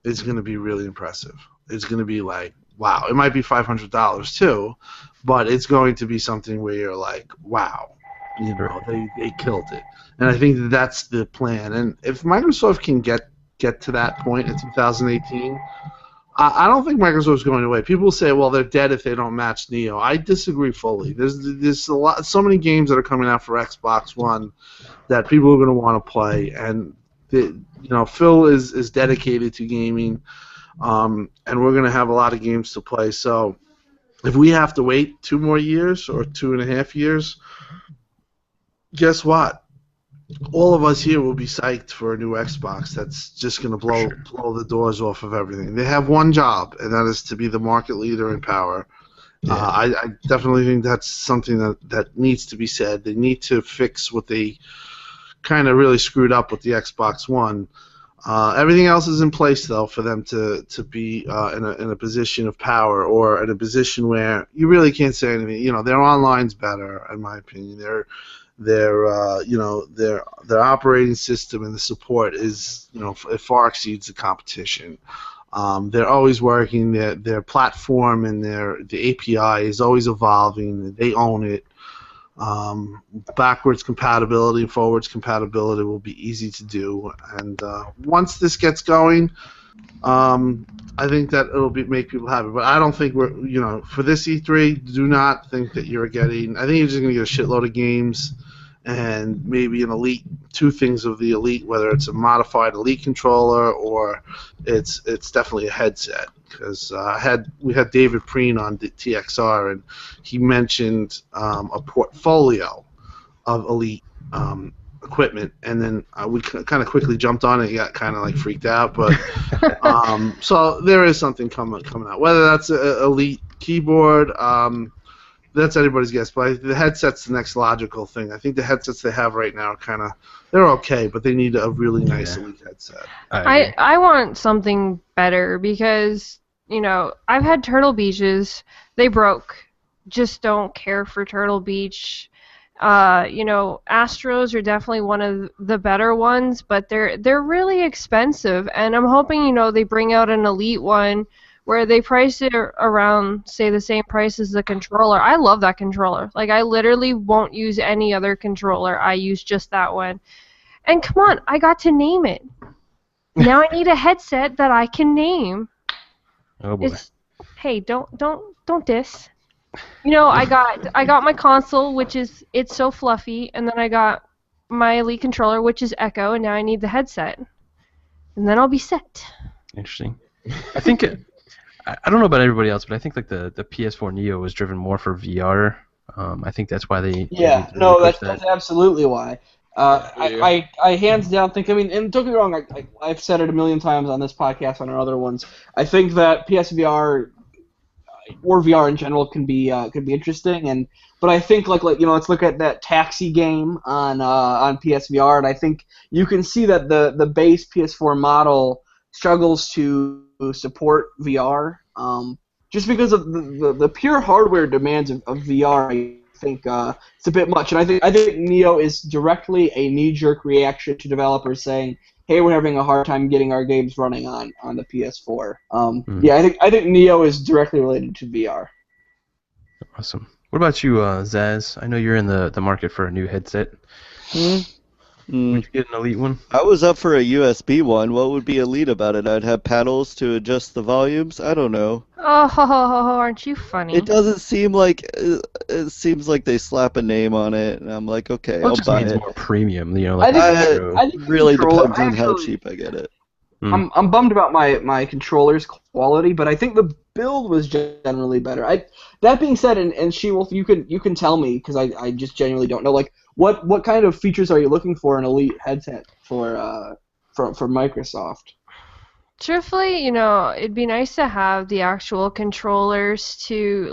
it's going to be really impressive. It's going to be like, wow. It might be $500 too, but it's going to be something where you're like, wow, they killed it. And I think that's the plan. And if Microsoft can get to that point in 2018, I don't think Microsoft's going away. People say, well, they're dead if they don't match Neo. I disagree fully. There's so many games that are coming out for Xbox One that people are going to want to play, and Phil is dedicated to gaming, and we're going to have a lot of games to play. So if we have to wait 2 more years or 2.5 years, guess what? All of us here will be psyched for a new Xbox that's just going to blow the doors off of everything. They have one job, and that is to be the market leader in power. Yeah. I definitely think that's something that needs to be said. They need to fix what they kind of really screwed up with the Xbox One. Everything else is in place, though, for them to be in a position of power or in a position where you really can't say anything. Their online's better, in my opinion. Their operating system and the support is, it far exceeds the competition. They're always working. Their platform and the API is always evolving. They own it. Backwards compatibility and forwards compatibility will be easy to do. And once this gets going, I think that it'll make people happy. But I don't think for this E3, do not think that you're getting. I think you're just going to get a shitload of games and maybe an Elite, 2 things of the Elite, whether it's a modified Elite controller or it's definitely a headset. Because we had David Preen on TXR, and he mentioned a portfolio of Elite equipment, and then we kind of quickly jumped on it and got kind of like freaked out. But so there is something coming out. Whether that's an Elite keyboard, that's anybody's guess. But the headset's the next logical thing. I think the headsets they have right now are they're okay, but they need a really nice Elite headset.
I want something better because, I've had Turtle Beaches. They broke. Just don't care for Turtle Beach. Astros are definitely one of the better ones, but they're really expensive, and I'm hoping, they bring out an Elite one where they price it around, say, the same price as the controller. I love that controller. Like, I literally won't use any other controller. I use just that one. And come on, I got to name it. Now I need a headset that I can name.
Oh boy.
Hey, don't diss. I got my console, which it's so fluffy, and then I got my Elite controller, which is Echo, and now I need the headset. And then I'll be set.
Interesting. I think I don't know about everybody else, but I think like the PS4 Neo was driven more for VR I think that's why they
Yeah,
need to really
no,
push
that's
that.
absolutely why.
Yeah.
I hands down think. I mean, and don't get me wrong. I've said it a million times on this podcast on our other ones. I think that PSVR or VR in general could be interesting, but I think like let's look at that Taxi game on PSVR, and I think you can see that the base PS4 model struggles to support VR, just because of the pure hardware demands of VR. I think it's a bit much, and I think Neo is directly a knee-jerk reaction to developers saying, hey, we're having a hard time getting our games running on the PS4.
Mm,
Yeah, I think Neo is directly related to VR.
awesome. What about you, Zaz? I know you're in the market for a new headset.
Hmm.
Would you get an Elite one?
I was up for a USB one. What would be elite about it? I'd have paddles to adjust the volumes. I don't know.
Oh, aren't you funny?
It doesn't seem like it seems like they slap a name on it, and I'm like, okay,
Well, it
I'll
just
buy
means
it.
more premium,
I
like
think
Astro.
I think the
Really
controller.
depends on how cheap I get it.
I'm bummed about my controller's quality, but I think the build was generally better. That being said, and SheWolf, you can tell me because I just genuinely don't know. Like what kind of features are you looking for in Elite headset for Microsoft?
Truthfully, it'd be nice to have the actual controllers to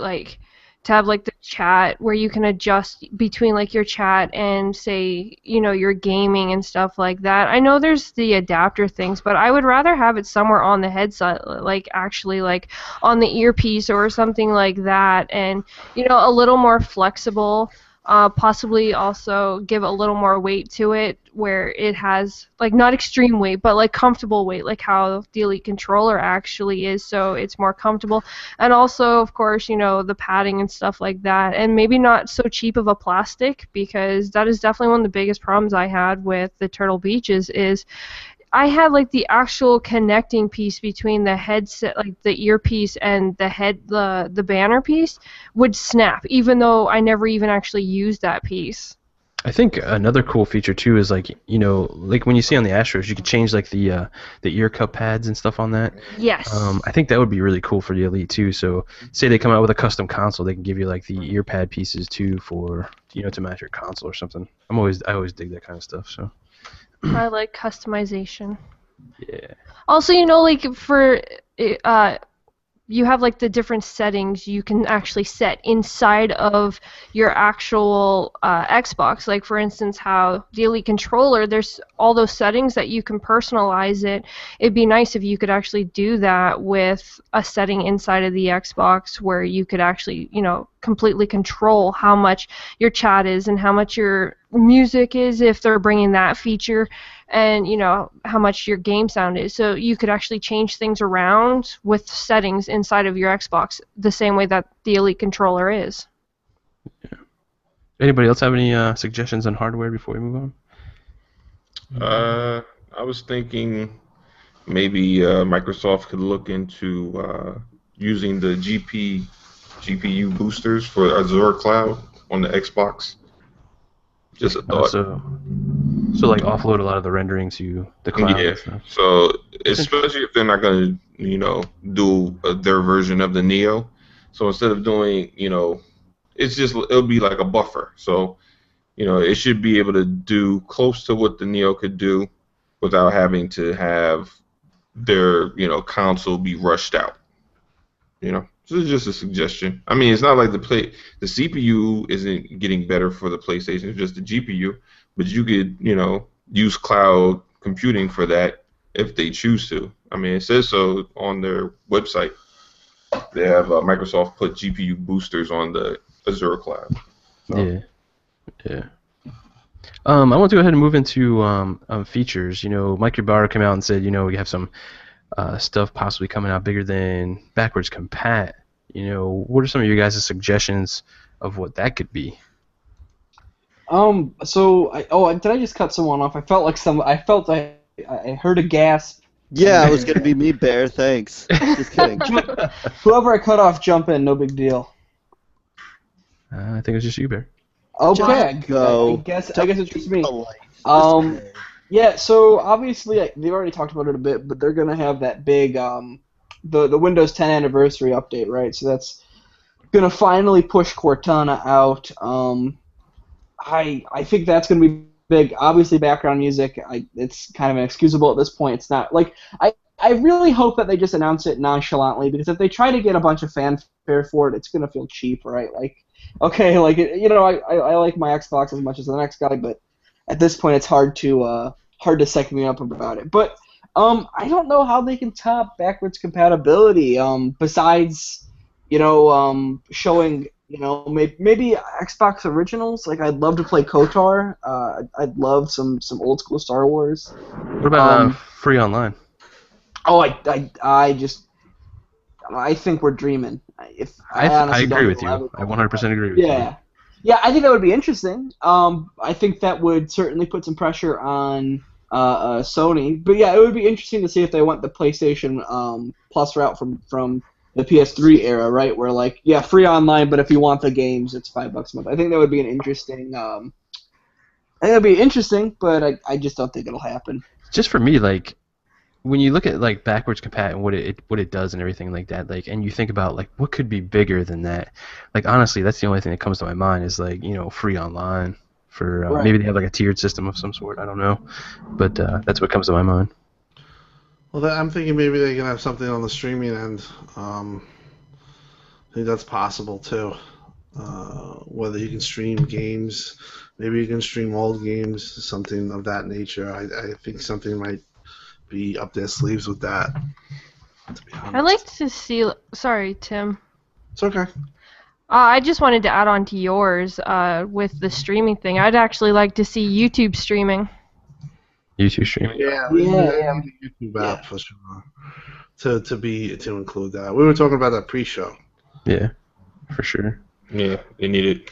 have like the chat where you can adjust between like your chat and say, your gaming and stuff like that. I know there's the adapter things, but I would rather have it somewhere on the headset, like actually like on the earpiece or something like that, and a little more flexible. Possibly also give a little more weight to it where it has like not extreme weight but like comfortable weight, like how the Elite controller actually is, so it's more comfortable. And also of course the padding and stuff like that, and maybe not so cheap of a plastic, because that is definitely one of the biggest problems I had with the Turtle Beaches is I had like the actual connecting piece between the headset, like the earpiece and the banner piece would snap, even though I never even actually used that piece.
I think another cool feature too is like like when you see on the Astros, you could change like the ear cup pads and stuff on that.
Yes.
I think that would be really cool for the Elite too. So say they come out with a custom console, they can give you like the ear pad pieces too for to match your console or something. I always dig that kind of stuff. So
I like customization.
yeah.
Also, like for you have like the different settings you can actually set inside of your actual Xbox. Like for instance, how the Elite controller, there's all those settings that you can personalize it. It'd be nice if you could actually do that with a setting inside of the Xbox where you could actually, completely control how much your chat is and how much your music is if they're bringing that feature, and how much your game sound is, so you could actually change things around with settings inside of your Xbox the same way that the Elite controller is.
Anybody else have any suggestions on hardware before we move on?
I was thinking maybe Microsoft could look into using the GPU boosters for Azure Cloud on the Xbox. Just a thought.
So like offload a lot of the rendering to the cloud
Yeah.
and stuff.
So especially if they're not going to, do their version of the Neo. So instead of doing, it'll be like a buffer. So, it should be able to do close to what the Neo could do without having to have their, console be rushed out. So it's just a suggestion. I mean, it's not like the CPU isn't getting better for the PlayStation. It's just the GPU. But you could, use cloud computing for that if they choose to. I mean, it says so on their website. They have Microsoft put GPU boosters on the Azure cloud. So.
Yeah. I want to go ahead and move into features. Mike Ybarra came out and said, we have some stuff possibly coming out bigger than backwards compat. What are some of your guys' suggestions of what that could be?
So did I just cut someone off? I felt I heard a gasp.
Yeah, it was gonna be me, Bear. Thanks. Just kidding.
Whoever I cut off, jump in. No big deal.
I think it's just you, Bear.
Okay,
Just go.
I guess it's just me.
Just
Yeah. So obviously they've already talked about it a bit, but they're gonna have that big the Windows 10 anniversary update, right? So that's gonna finally push Cortana out. I think that's gonna be big. Obviously, background music, it's kind of inexcusable at this point. It's not like I really hope that they just announce it nonchalantly, because if they try to get a bunch of fanfare for it, it's gonna feel cheap, right? Like, okay, like I like my Xbox as much as the next guy, but at this point, it's hard to psych me up about it. But I don't know how they can top backwards compatibility. Besides, showing, maybe Xbox originals. Like, I'd love to play KOTOR. I'd love some old school Star Wars.
What about free online?
Oh, I think we're dreaming. I
I
honestly
agree
don't
with
know
you.
how
I 100% agree with you.
Yeah, I think that would be interesting. I think that would certainly put some pressure on Sony. But yeah, it would be interesting to see if they went the PlayStation Plus route from the PS3 era, right? Where, like, yeah, free online, but if you want the games, it's $5 a month. I think that would be an interesting. I think that'd be interesting, but I just don't think it'll happen.
Just for me, like, when you look at like backwards compat and what it does and everything like that, like, and you think about like what could be bigger than that, like, honestly, that's the only thing that comes to my mind is, like, free online for
Right.
maybe they have like a tiered system of some sort. I don't know, but that's what comes to my mind.
Well, I'm thinking maybe they can have something on the streaming end. I think that's possible too. Whether you can stream games, maybe you can stream old games, something of that nature. I think something might be up their sleeves with that. To be honest.
I'd like to see. Sorry, Tim.
It's okay.
I just wanted to add on to yours with the streaming thing. I'd actually like to see YouTube streaming.
YouTube streaming.
Yeah.
Yeah.
YouTube app for sure. To include that. We were talking about that pre-show.
Yeah, for sure.
Yeah, they need it.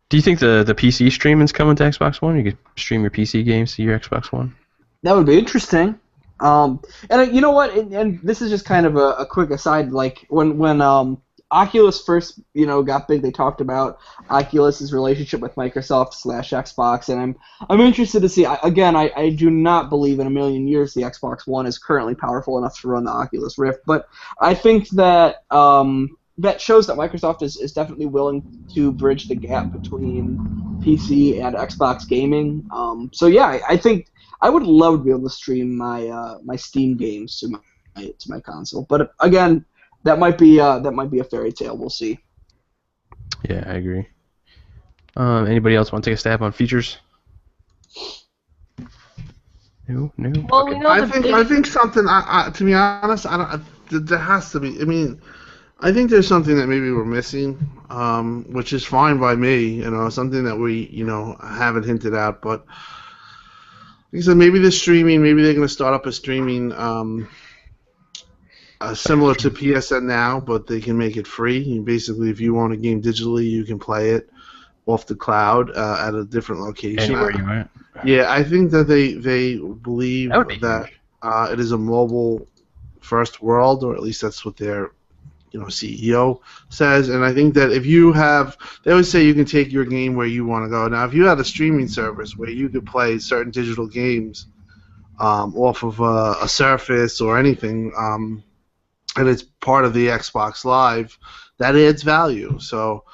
Do you think the PC streaming's coming to Xbox One? You could stream your PC games to your Xbox One.
That would be interesting. And you know what? And this is just kind of a quick aside. Like, when Oculus first got big, they talked about Oculus's relationship with Microsoft / Xbox, and I'm interested to see. I do not believe in a million years the Xbox One is currently powerful enough to run the Oculus Rift, but I think that that shows that Microsoft is definitely willing to bridge the gap between PC and Xbox gaming. So yeah, I think I would love to be able to stream my Steam games to my console. But again, that might be a fairy tale. We'll see.
Yeah, I agree. Anybody else want to take a stab on features? No.
Well, we know
I think something. To be honest, I don't. There has to be. I mean, I think there's something that maybe we're missing, which is fine by me. Something that we haven't hinted at. But like I said, maybe the streaming. Maybe they're going to start up a streaming. Similar to PSN now, but they can make it free. Basically, if you own a game digitally, you can play it off the cloud at a different location.
Anywhere you want.
Yeah, I think that they believe that it is a mobile-first world, or at least that's what their CEO says. And I think that if you have, they always say you can take your game where you want to go. Now, if you had a streaming service where you could play certain digital games off of a Surface or anything, and it's part of the Xbox Live, that adds value. So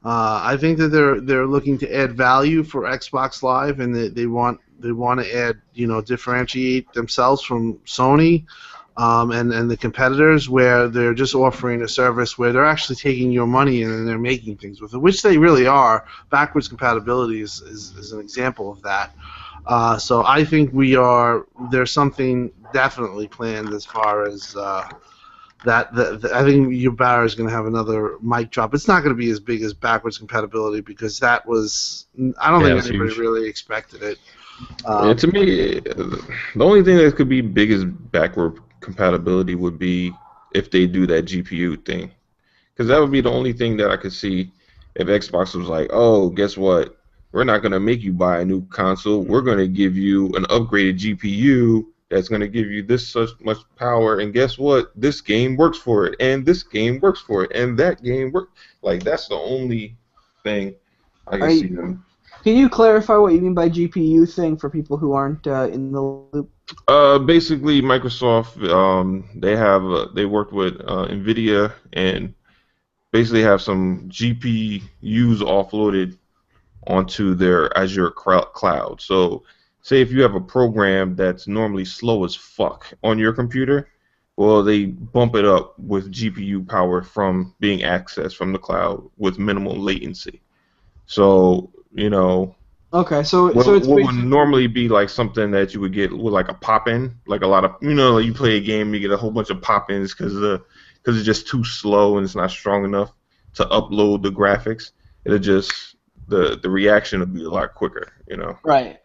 I think that they're looking to add value for Xbox Live, and they want to add differentiate themselves from Sony and the competitors, where they're just offering a service where they're actually taking your money and they're making things with it, which they really are. Backwards compatibility is an example of that. So I think there's something definitely planned as far as I think Yubara is going to have another mic drop. It's not going to be as big as backwards compatibility, because I don't think anybody really expected it.
To me, the only thing that could be big as backward compatibility would be if they do that GPU thing, because that would be the only thing that I could see if Xbox was like, oh, guess what? We're not going to make you buy a new console. We're going to give you an upgraded GPU that's going to give you this such much power, and guess what? This game works for it, and this game works for it, and that game works. Like, that's the only thing I can see them.
Can you clarify what you mean by GPU thing for people who aren't in the loop?
Basically, Microsoft, they worked with NVIDIA, and basically have some GPUs offloaded onto their Azure cloud. So, say if you have a program that's normally slow as fuck on your computer, well, they bump it up with GPU power from being accessed from the cloud with minimal latency. So,
Okay, so
what
it's
would
basically
normally be like something that you would get with like a pop-in, like a lot of, like you play a game, you get a whole bunch of pop-ins because it's just too slow and it's not strong enough to upload the graphics. It'll just the reaction will be a lot quicker.
right.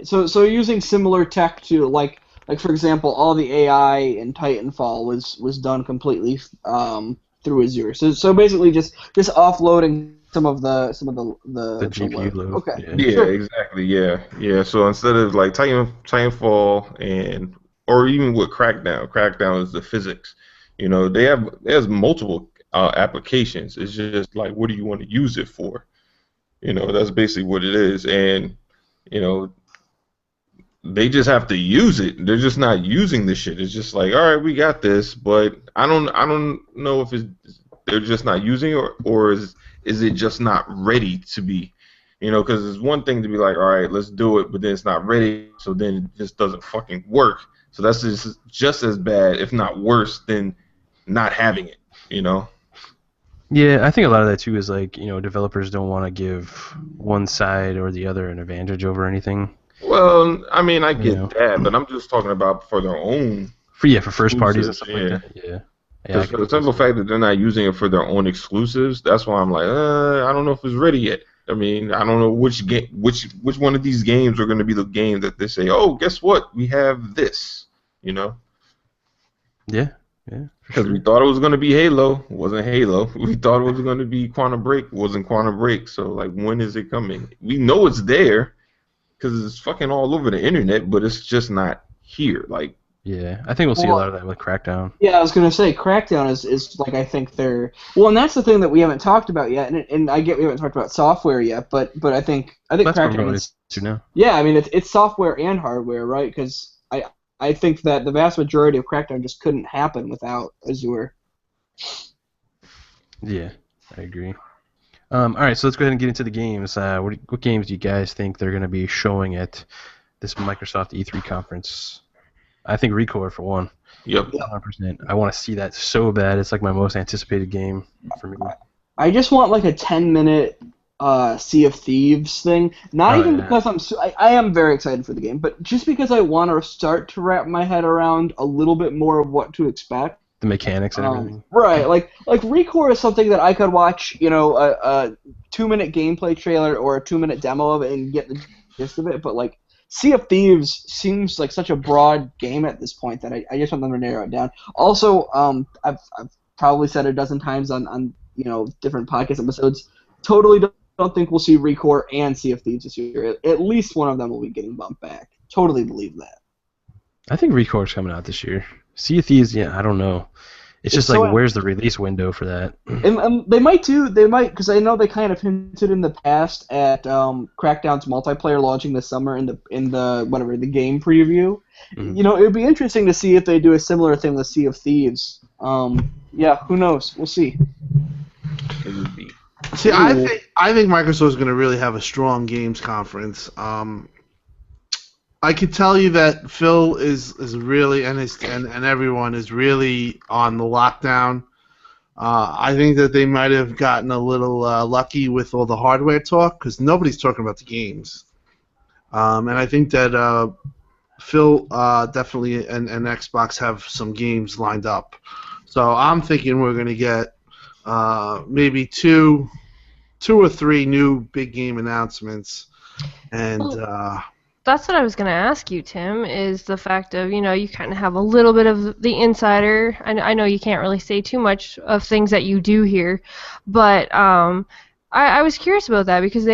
So using similar tech to like for example, all the AI in Titanfall was done completely through Azure. So basically just offloading some of the
The GPU
work.
load.
Okay.
Yeah.
Yeah,
Sure.
exactly. Yeah. So instead of like Titanfall or even with Crackdown is the physics. There's multiple applications. It's just like, what do you want to use it for? That's basically what it is. And you know, they just have to use it. They're just not using the shit. It's just like, all right, we got this, but I don't know if they're just not using it or is it just not ready to be. Because it's one thing to be like, all right, let's do it, but then it's not ready, so then it just doesn't fucking work. So that's just as bad, if not worse, than not having it.
Yeah, I think a lot of that too is like, developers don't want to give one side or the other an advantage over anything.
Well, I mean, I get
Yeah.
that, but I'm just talking about for their own
For first parties and stuff
exclusives,
like that. Yeah.
Because for the simple fact that they're not using it for their own exclusives, that's why I'm like, I don't know if it's ready yet. I mean, I don't know which one of these games are going to be the game that they say, oh, guess what? We have this,
Yeah.
Because we thought it was going to be Halo, it wasn't Halo. We thought it was going to be Quantum Break, it wasn't Quantum Break. So, like, when is it coming? We know it's there because it's fucking all over the internet, but it's just not here. Like,
yeah, I think we'll see a lot of that with Crackdown.
Yeah, I was gonna say Crackdown is like I think they're and that's the thing that we haven't talked about yet, and I get we haven't talked about software yet, but I think
That's
Crackdown is
to now.
yeah, I mean it's software and hardware, right? Because I think that the vast majority of Crackdown just couldn't happen without Azure.
Yeah, I agree. All right, so let's go ahead and get into the games. What games do you guys think they're going to be showing at this Microsoft E3 conference? I think Recore for one.
Yep.
100%. I want to see that so bad. It's like my most anticipated game for me.
I just want like a 10-minute Sea of Thieves thing. Not even because I am very excited for the game, but just because I want to start to wrap my head around a little bit more of what to expect.
The mechanics and everything.
Right, like Recore is something that I could watch, a 2-minute gameplay trailer or a 2-minute demo of it and get the gist of it, but like Sea of Thieves seems like such a broad game at this point that I just want them to narrow it down. Also, I've probably said it a dozen times on different podcast episodes, totally don't think we'll see Recore and Sea of Thieves this year. At least one of them will be getting bumped back. Totally believe that.
I think Recore's coming out this year. Sea of Thieves, yeah, I don't know. It's just like, where's the release window for that?
And they might because I know they kind of hinted in the past at Crackdown's multiplayer launching this summer in the game preview.
Mm-hmm.
It would be interesting to see if they do a similar thing with Sea of Thieves. Yeah, who knows? We'll see.
See, I think Microsoft is going to really have a strong games conference. I could tell you that Phil is really and everyone is really on the lockdown. I think that they might have gotten a little lucky with all the hardware talk because nobody's talking about the games. And I think that Phil definitely and Xbox have some games lined up. So I'm thinking we're going to get maybe two or three new big game announcements, and
that's what I was going to ask you, Tim, is the fact of, you kind of have a little bit of the insider. I know you can't really say too much of things that you do here, but I was curious about that because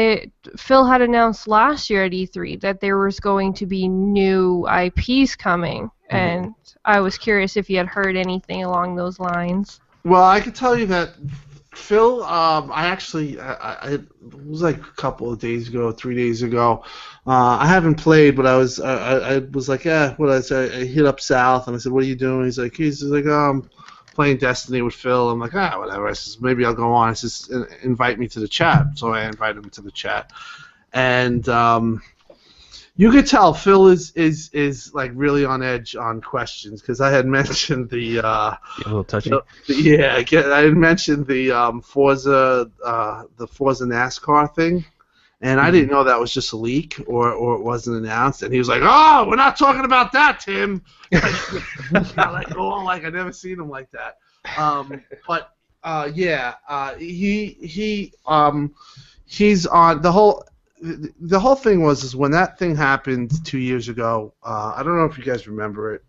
Phil had announced last year at E3 that there was going to be new IPs coming, and I was curious if you had heard anything along those lines.
Well, I could tell you that Phil, it was like a couple of days ago, 3 days ago. I haven't played, but I was like, yeah. I hit up South and I said, "What are you doing?" He's like, playing Destiny with Phil. I'm like, whatever. I says, maybe I'll go on. I says, invite me to the chat. So I invited him to the chat. And you could tell Phil is like really on edge on questions because I had mentioned the
A little touchy.
I had mentioned the Forza NASCAR thing, and I didn't know that was just a leak or it wasn't announced. And he was like, "Oh, we're not talking about that, Tim." Like, oh, like I never seen him like that. He's on the whole. The whole thing was when that thing happened 2 years ago. I don't know if you guys remember it,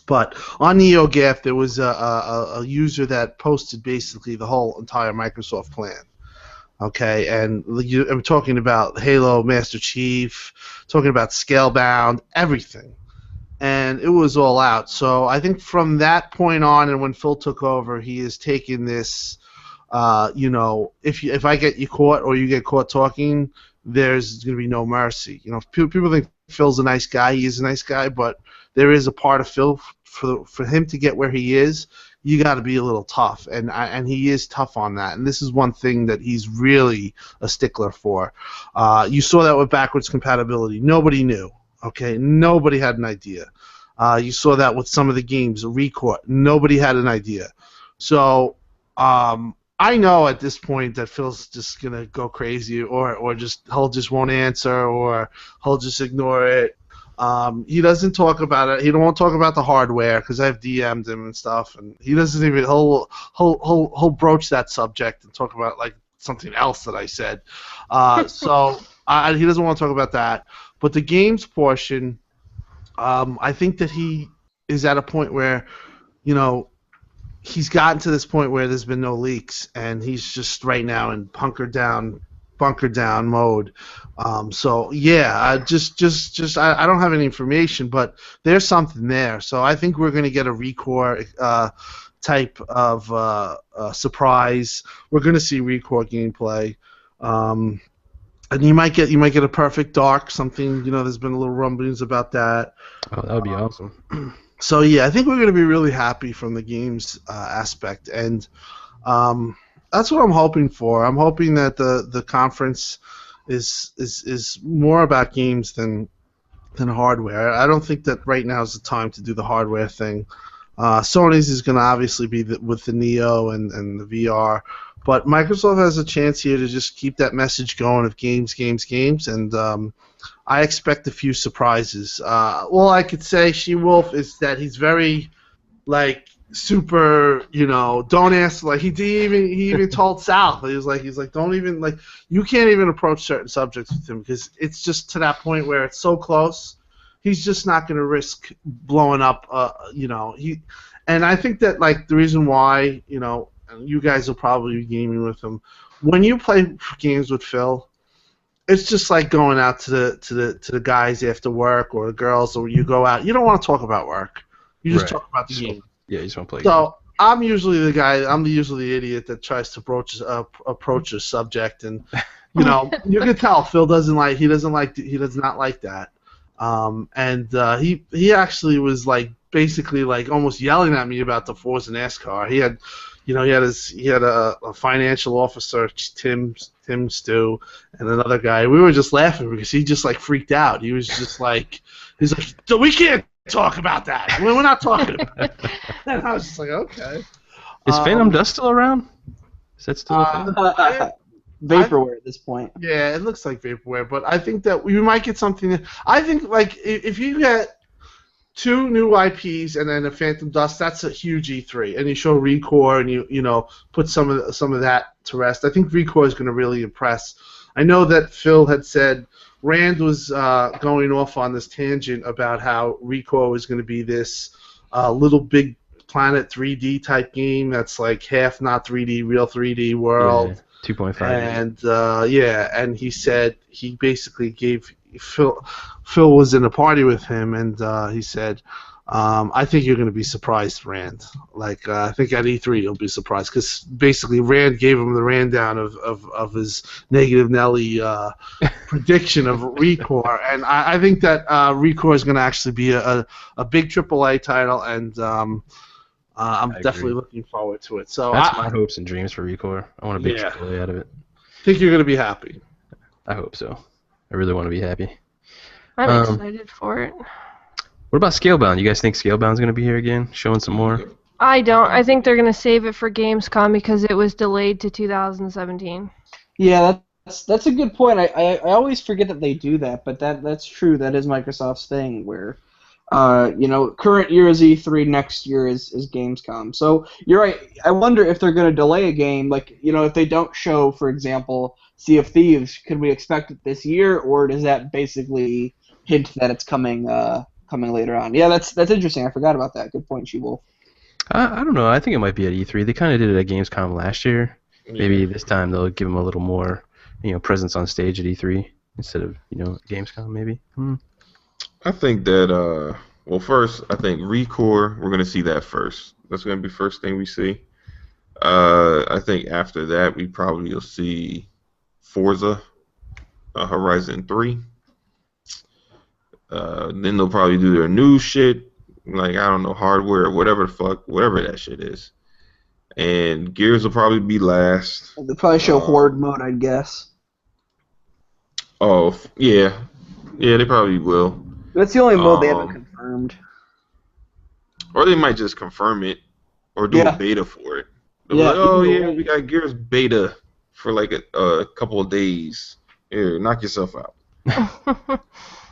but on NeoGAF there was a user that posted basically the whole entire Microsoft plan. Okay, and I'm talking about Halo Master Chief, talking about Scalebound, everything, and it was all out. So I think from that point on, and when Phil took over, he has taken this. If I get you caught or you get caught talking, there's going to be no mercy. People think Phil's a nice guy. He is a nice guy, but there is a part of Phil for him to get where he is. You got to be a little tough, and he is tough on that. And this is one thing that he's really a stickler for. You saw that with backwards compatibility. Nobody knew. Okay, nobody had an idea. You saw that with some of the games, Record. Nobody had an idea. So. I know at this point that Phil's just gonna go crazy, or just he'll just won't answer, or he'll just ignore it. He doesn't talk about it. He won't talk about the hardware because I've DM'd him and stuff, and he doesn't even. He'll broach that subject and talk about like something else that I said. He doesn't want to talk about that. But the games portion, I think that he is at a point where, he's gotten to this point where there's been no leaks, and he's just right now in bunker down mode. I don't have any information, but there's something there. So I think we're going to get a Recore type of surprise. We're going to see Recore gameplay, and you might get a Perfect Dark, something. There's been a little rumblings about that.
Oh, that would be awesome.
So yeah, I think we're going to be really happy from the games aspect, and that's what I'm hoping for. I'm hoping that the conference is more about games than hardware. I don't think that right now is the time to do the hardware thing. Sony's is going to obviously be with the Neo and the VR, but Microsoft has a chance here to just keep that message going of games, and I expect a few surprises. All I could say, SheWolf, is that he's very, super, don't ask. He even told Sal, he's like, don't even, you can't even approach certain subjects with him because it's just to that point where it's so close. He's just not going to risk blowing up, and I think that, the reason why, you guys will probably be gaming with him, when you play games with Phil, it's just like going out to the guys after work or the girls, or you go out. You don't want to talk about work. You just talk about the game.
Yeah, you just want to play.
So I'm usually the guy. I'm usually the idiot that tries to approach a subject, and you can tell Phil doesn't like. He does not like that. He actually was basically almost yelling at me about the Forza NASCAR. He had. He had a financial officer, Tim Stu, and another guy. We were just laughing because he just freaked out. He was just he's like, so we can't talk about that. We're not talking about it. And I was just like, okay.
Is Phantom Dust still around? Is that still a thing?
Vaporware at this point.
Yeah, it looks like vaporware, but I think that we might get something. I think if you get 2 new IPs and then a Phantom Dust, that's a huge E3. And you show Recore and you put some of that to rest. I think Recore is going to really impress. I know that Phil had said Rand was going off on this tangent about how Recore was going to be this little big planet 3D type game that's half not 3D, real 3D world.
Yeah, 2.5.
And and he said he basically gave Phil was in a party with him, and he said, I think you're going to be surprised, Rand. I think at E3 you'll be surprised, because basically Rand gave him the rundown of his Negative Nelly prediction of Recore, and I think that Recore is going to actually be a big AAA title, and I'm
I
definitely
agree.
looking forward to it. So
That's my
I
hopes and dreams for Recore. I want a big
Yeah.
AAA out of it.
think you're gonna be happy.
I hope so. I really want to be happy.
I'm
Um,
excited for it.
What about Scalebound? You guys think Scalebound's going to be here again, showing some more?
I don't. I think they're gonna save it for Gamescom because it was delayed to 2017.
Yeah, that's a good point. I always forget that they do that, but that's true. That is Microsoft's thing, where current year is E3, next year is Gamescom. So you're right. I wonder if they're going to delay a game, like if they don't show, for example, Sea of Thieves, could we expect it this year, or does that basically hint that it's coming later on? Yeah, that's interesting. I forgot about that. Good point, SheWolf.
I don't know. I think it might be at E3. They kind of did it at Gamescom last year. Maybe this time they'll give them a little more, presence on stage at E3 instead of, Gamescom maybe.
I think that well, first I think Recore, we're gonna see that first. That's gonna be the first thing we see. I think after that we probably will see Forza Horizon 3. Then they'll probably do their new shit, like I don't know, hardware or whatever the fuck, whatever that shit is. And Gears will probably be last.
They'll probably show Horde mode, I'd guess.
Oh yeah, they probably will.
That's the only mode they haven't confirmed.
Or they might just confirm it, or do a beta for it. They'll be like, oh yeah, we got Gears beta for like a couple of days. Here, knock yourself out.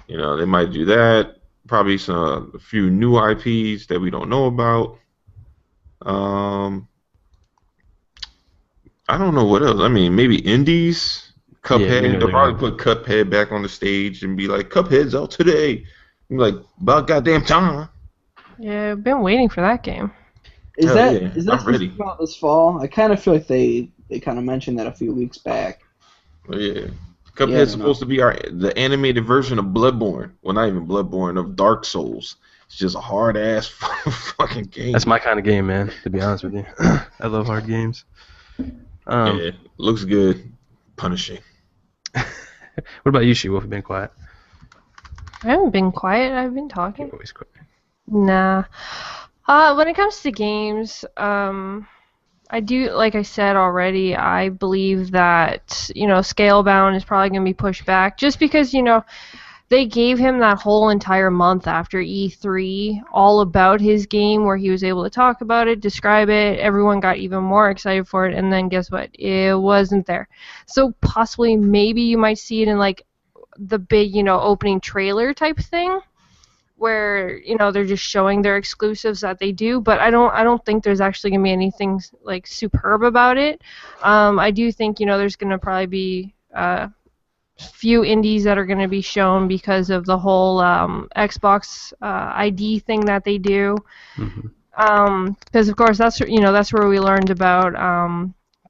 They might do that. Probably a few new IPs that we don't know about. I don't know what else. I mean, maybe indies. Cuphead. They'll probably put Cuphead back on the stage and be like, Cuphead's out today. I'm like, about goddamn time.
Yeah, I've been waiting for that game.
Is that
ready.
Come out this fall? I kind of feel like they kind of mentioned that a few weeks back.
Yeah. Cuphead's supposed to be the animated version of Bloodborne. Well, not even Bloodborne, of Dark Souls. It's just a hard ass fucking game.
That's my kind of game, man. To be honest with you, I love hard games.
Yeah, looks good. Punishing.
What about you, SheWolf? You've been quiet.
I haven't been quiet. I've been talking.
You're always quiet.
Nah. When it comes to games, I do, like I said already, I believe that, Scalebound is probably going to be pushed back just because, they gave him that whole entire month after E3 all about his game where he was able to talk about it, describe it, everyone got even more excited for it, and then guess what? It wasn't there. So possibly maybe you might see it in like the big, opening trailer type thing where, they're just showing their exclusives that they do, but I don't think there's actually going to be anything like superb about it. I do think, there's going to probably be few indies that are going to be shown because of the whole Xbox ID thing that they do. Because of course that's where we learned about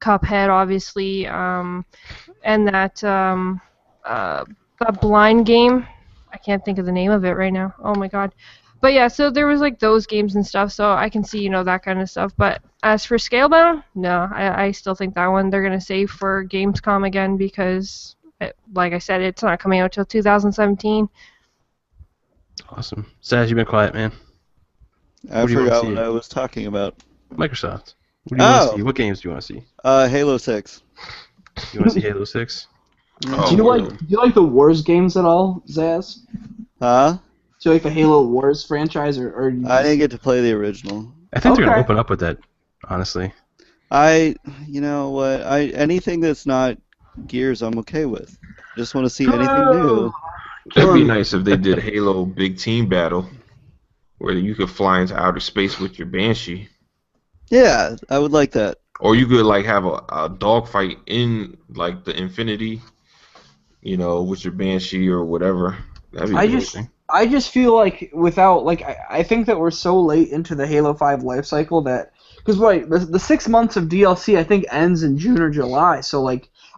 Cuphead, obviously, and that blind game. I can't think of the name of it right now. Oh my god. But yeah, so there was like those games and stuff, so I can see, that kind of stuff. But as for Scalebound, no, I still think that one they're going to save for Gamescom again because like I said, it's not coming out till 2017.
Awesome. Zazz, you've been quiet, man.
I forgot what I was talking about.
Microsoft. What do you want to see? What games do you want to see?
Halo 6.
You want to see Halo 6?
Do you like the Wars games at all, Zazz?
Huh?
Do you like the Halo Wars franchise, or
I didn't get to play the original.
I think they're gonna open up with that, honestly.
You know what? Anything that's not Gears, I'm okay with. Just want to see anything new.
That'd be nice if they did Halo Big Team Battle, where you could fly into outer space with your Banshee.
Yeah, I would like that.
Or you could like have a dogfight in like the Infinity, with your Banshee or whatever. That'd be interesting.
I just feel like without I think that we're so late into the Halo 5 life cycle that because the 6 months of DLC I think ends in June or July, so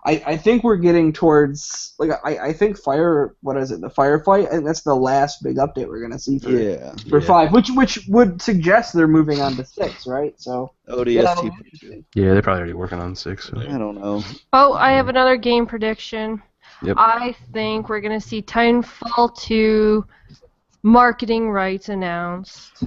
I think we're getting towards I think the Firefight, I think that's the last big update we're gonna see for 5, which would suggest they're moving on to 6, right? So
ODST.
Yeah, they're probably already working on 6. So.
I don't know.
Oh, I have another game prediction.
Yep.
I think we're gonna see Titanfall 2 marketing rights announced.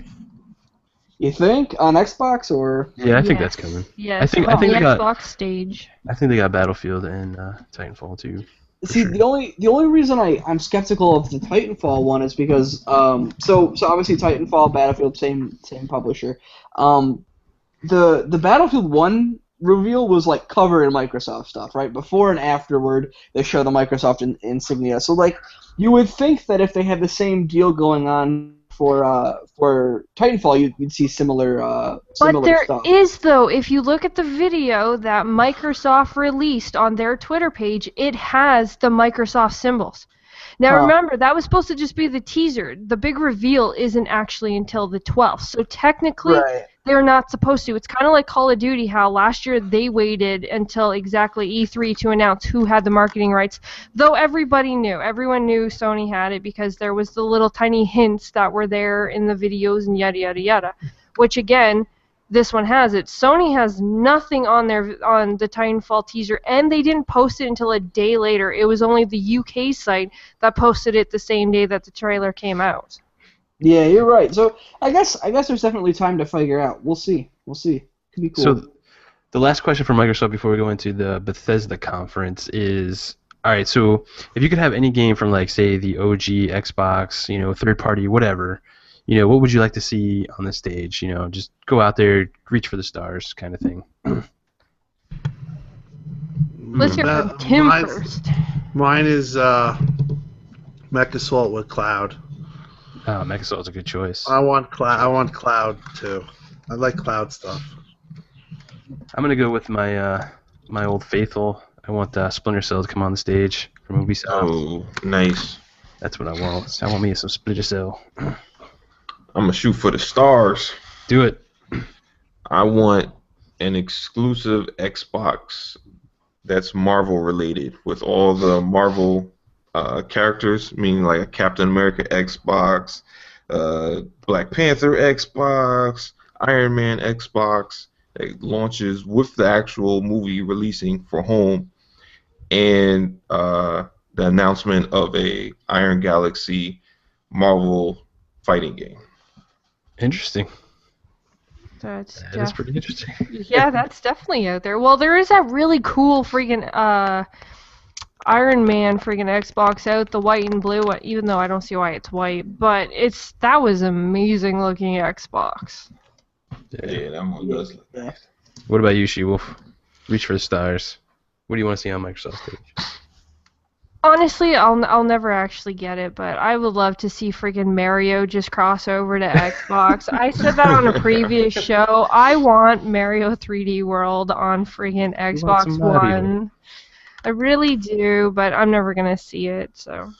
You think on Xbox or?
Yeah, I think
Yes.
that's coming.
Yes,
I think
on the
they got
Xbox stage.
I think they got Battlefield and Titanfall too. For
See,
sure.
the only reason I'm skeptical of the Titanfall one is because so obviously Titanfall, Battlefield, same publisher. The Battlefield 1 reveal was like covered in Microsoft stuff, right? Before and afterward, they show the Microsoft insignia. So like, you would think that if they had the same deal going on for Titanfall, you'd see similar
But there
stuff.
is, though, if you look at the video that Microsoft released on their Twitter page, it has the Microsoft symbols. Now
Huh.
remember, that was supposed to just be the teaser. The big reveal isn't actually until the 12th. So technically,
Right.
they're not supposed to. It's kind of like Call of Duty, how last year they waited until exactly E3 to announce who had the marketing rights. Though everybody knew. Everyone knew Sony had it because there was the little tiny hints that were there in the videos and yada, yada, yada. Which, again, this one has it. Sony has nothing on the Titanfall teaser, and they didn't post it until a day later. It was only the UK site that posted it the same day that the trailer came out.
Yeah, you're right. So I guess there's definitely time to figure out. We'll see. Could be cool.
So the last question for Microsoft before we go into the Bethesda conference is, all right, so if you could have any game from, like, say, the OG Xbox, third party, whatever, what would you like to see on the stage? Just go out there, reach for the stars kind of thing.
Let's hear from Tim first.
Mine is Mech Assault with Cloud.
Oh, Mech Assault's a good choice.
I want Cloud too. I like Cloud stuff.
I'm going to go with my my old faithful. I want Splinter Cell to come on the stage from Ubisoft.
Oh, nice.
That's what I want. I want me some Splinter Cell.
I'm gonna shoot for the stars.
Do it.
I want an exclusive Xbox that's Marvel related with all the Marvel characters, meaning like a Captain America Xbox, Black Panther Xbox, Iron Man Xbox that launches with the actual movie releasing for home, and the announcement of a Iron Galaxy Marvel fighting game.
Interesting. That is pretty interesting.
Yeah, that's definitely out there. Well, there is that really cool freaking Iron Man freaking Xbox out, the white and blue one, even though I don't see why it's white, but that was amazing looking Xbox.
Yeah, that one does look nice.
What about you, SheWolf? Reach for the stars. What do you want to see on Microsoft stage?
Honestly, I'll never actually get it, but I would love to see freaking Mario just cross over to Xbox. I said that on a previous show. I want Mario 3D World on freaking Xbox One. I really do, but I'm never gonna see it. So.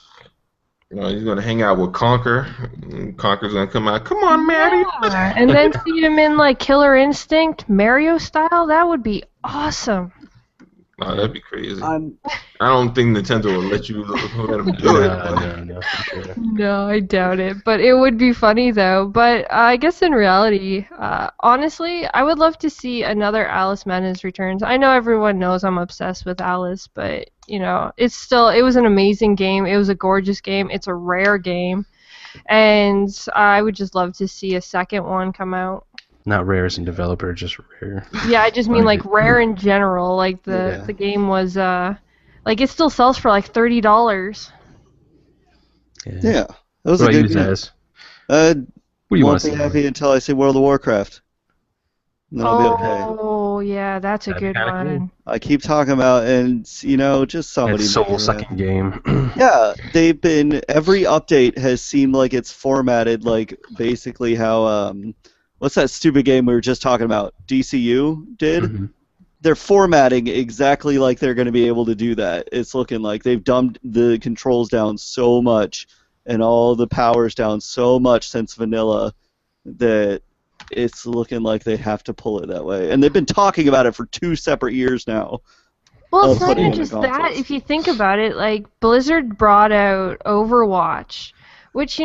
He's gonna hang out with Conker. And Conker's gonna come out. Come on, Mario.
Yeah, and then see him in like Killer Instinct Mario style. That would be awesome.
Oh, that'd be crazy. I don't think Nintendo will let him do it.
No, for sure.
No, I doubt it. But it would be funny though. But I guess in reality, honestly, I would love to see another Alice Madness Returns. I know everyone knows I'm obsessed with Alice, but it was an amazing game. It was a gorgeous game. It's a rare game, and I would just love to see a second one come out.
Not Rare as in developer, just Rare.
Yeah, I just mean like Rare in general. Like the game was like it still sells for like $30.
Yeah, that was
what
a good
about you,
game.
Zazz?
What
do you want to see?
Happy until I see World of Warcraft. And then I'll be okay.
Oh yeah, that's a good one.
I keep talking about, and just somebody.
That soul-sucking game.
Yeah, they've been. Every update has seemed like it's formatted like basically how what's that stupid game we were just talking about? DCU did. Mm-hmm. They're formatting exactly like they're going to be able to do that. It's looking like they've dumbed the controls down so much and all the powers down so much since vanilla that it's looking like they have to pull it that way. And they've been talking about it for 2 separate years now.
Well, it's not even just that. If you think about it, like Blizzard brought out Overwatch, which,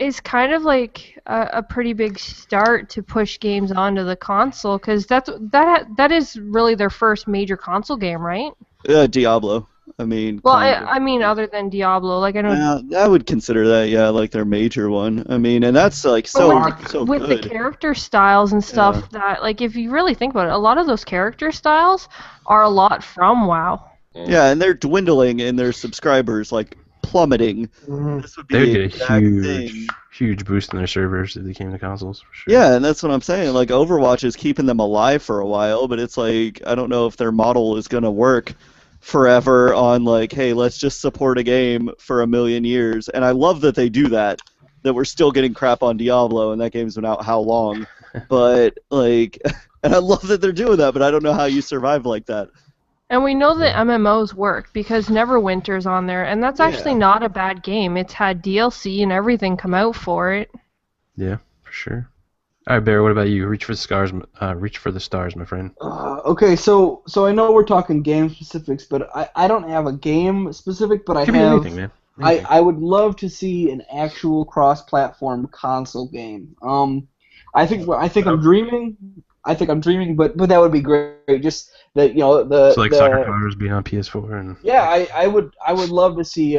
is kind of like a pretty big start to push games onto the console, because that is really their first major console game, right?
Diablo. I mean,
Well,
kind of.
I mean, other than Diablo, like I know.
I would consider that, yeah, like their major one. I mean, and that's like
But
so
with the
good.
character styles and stuff that, like, if you really think about it, a lot of those character styles are a lot from WoW.
Yeah, and they're dwindling in their subscribers, like plummeting. This would
They would
be the
get a
exact thing.
huge boost in their servers if they came to consoles, for sure.
Yeah, and that's what I'm saying. Like Overwatch is keeping them alive for a while, but it's like I don't know if their model is gonna work forever on like, hey, let's just support a game for 1,000,000 years. And I love that they do that. That we're still getting crap on Diablo, and that game's been out how long? But like, and I love that they're doing that, but I don't know how you survive like that.
And we know that MMOs work because Neverwinter's on there, and that's actually not a bad game. It's had DLC and everything come out for it.
Yeah, for sure. All right, Bear. What about you? Reach for the stars. Reach for the stars, my friend.
Okay, so I know we're talking game specifics, but I don't have a game specific, but I
Give me
have.
anything, man. Anything.
I would love to see an actual cross-platform console game. I think I'm dreaming. But that would be great. Just that the
So like soccer cars being on PS4 and.
Yeah, I would love to see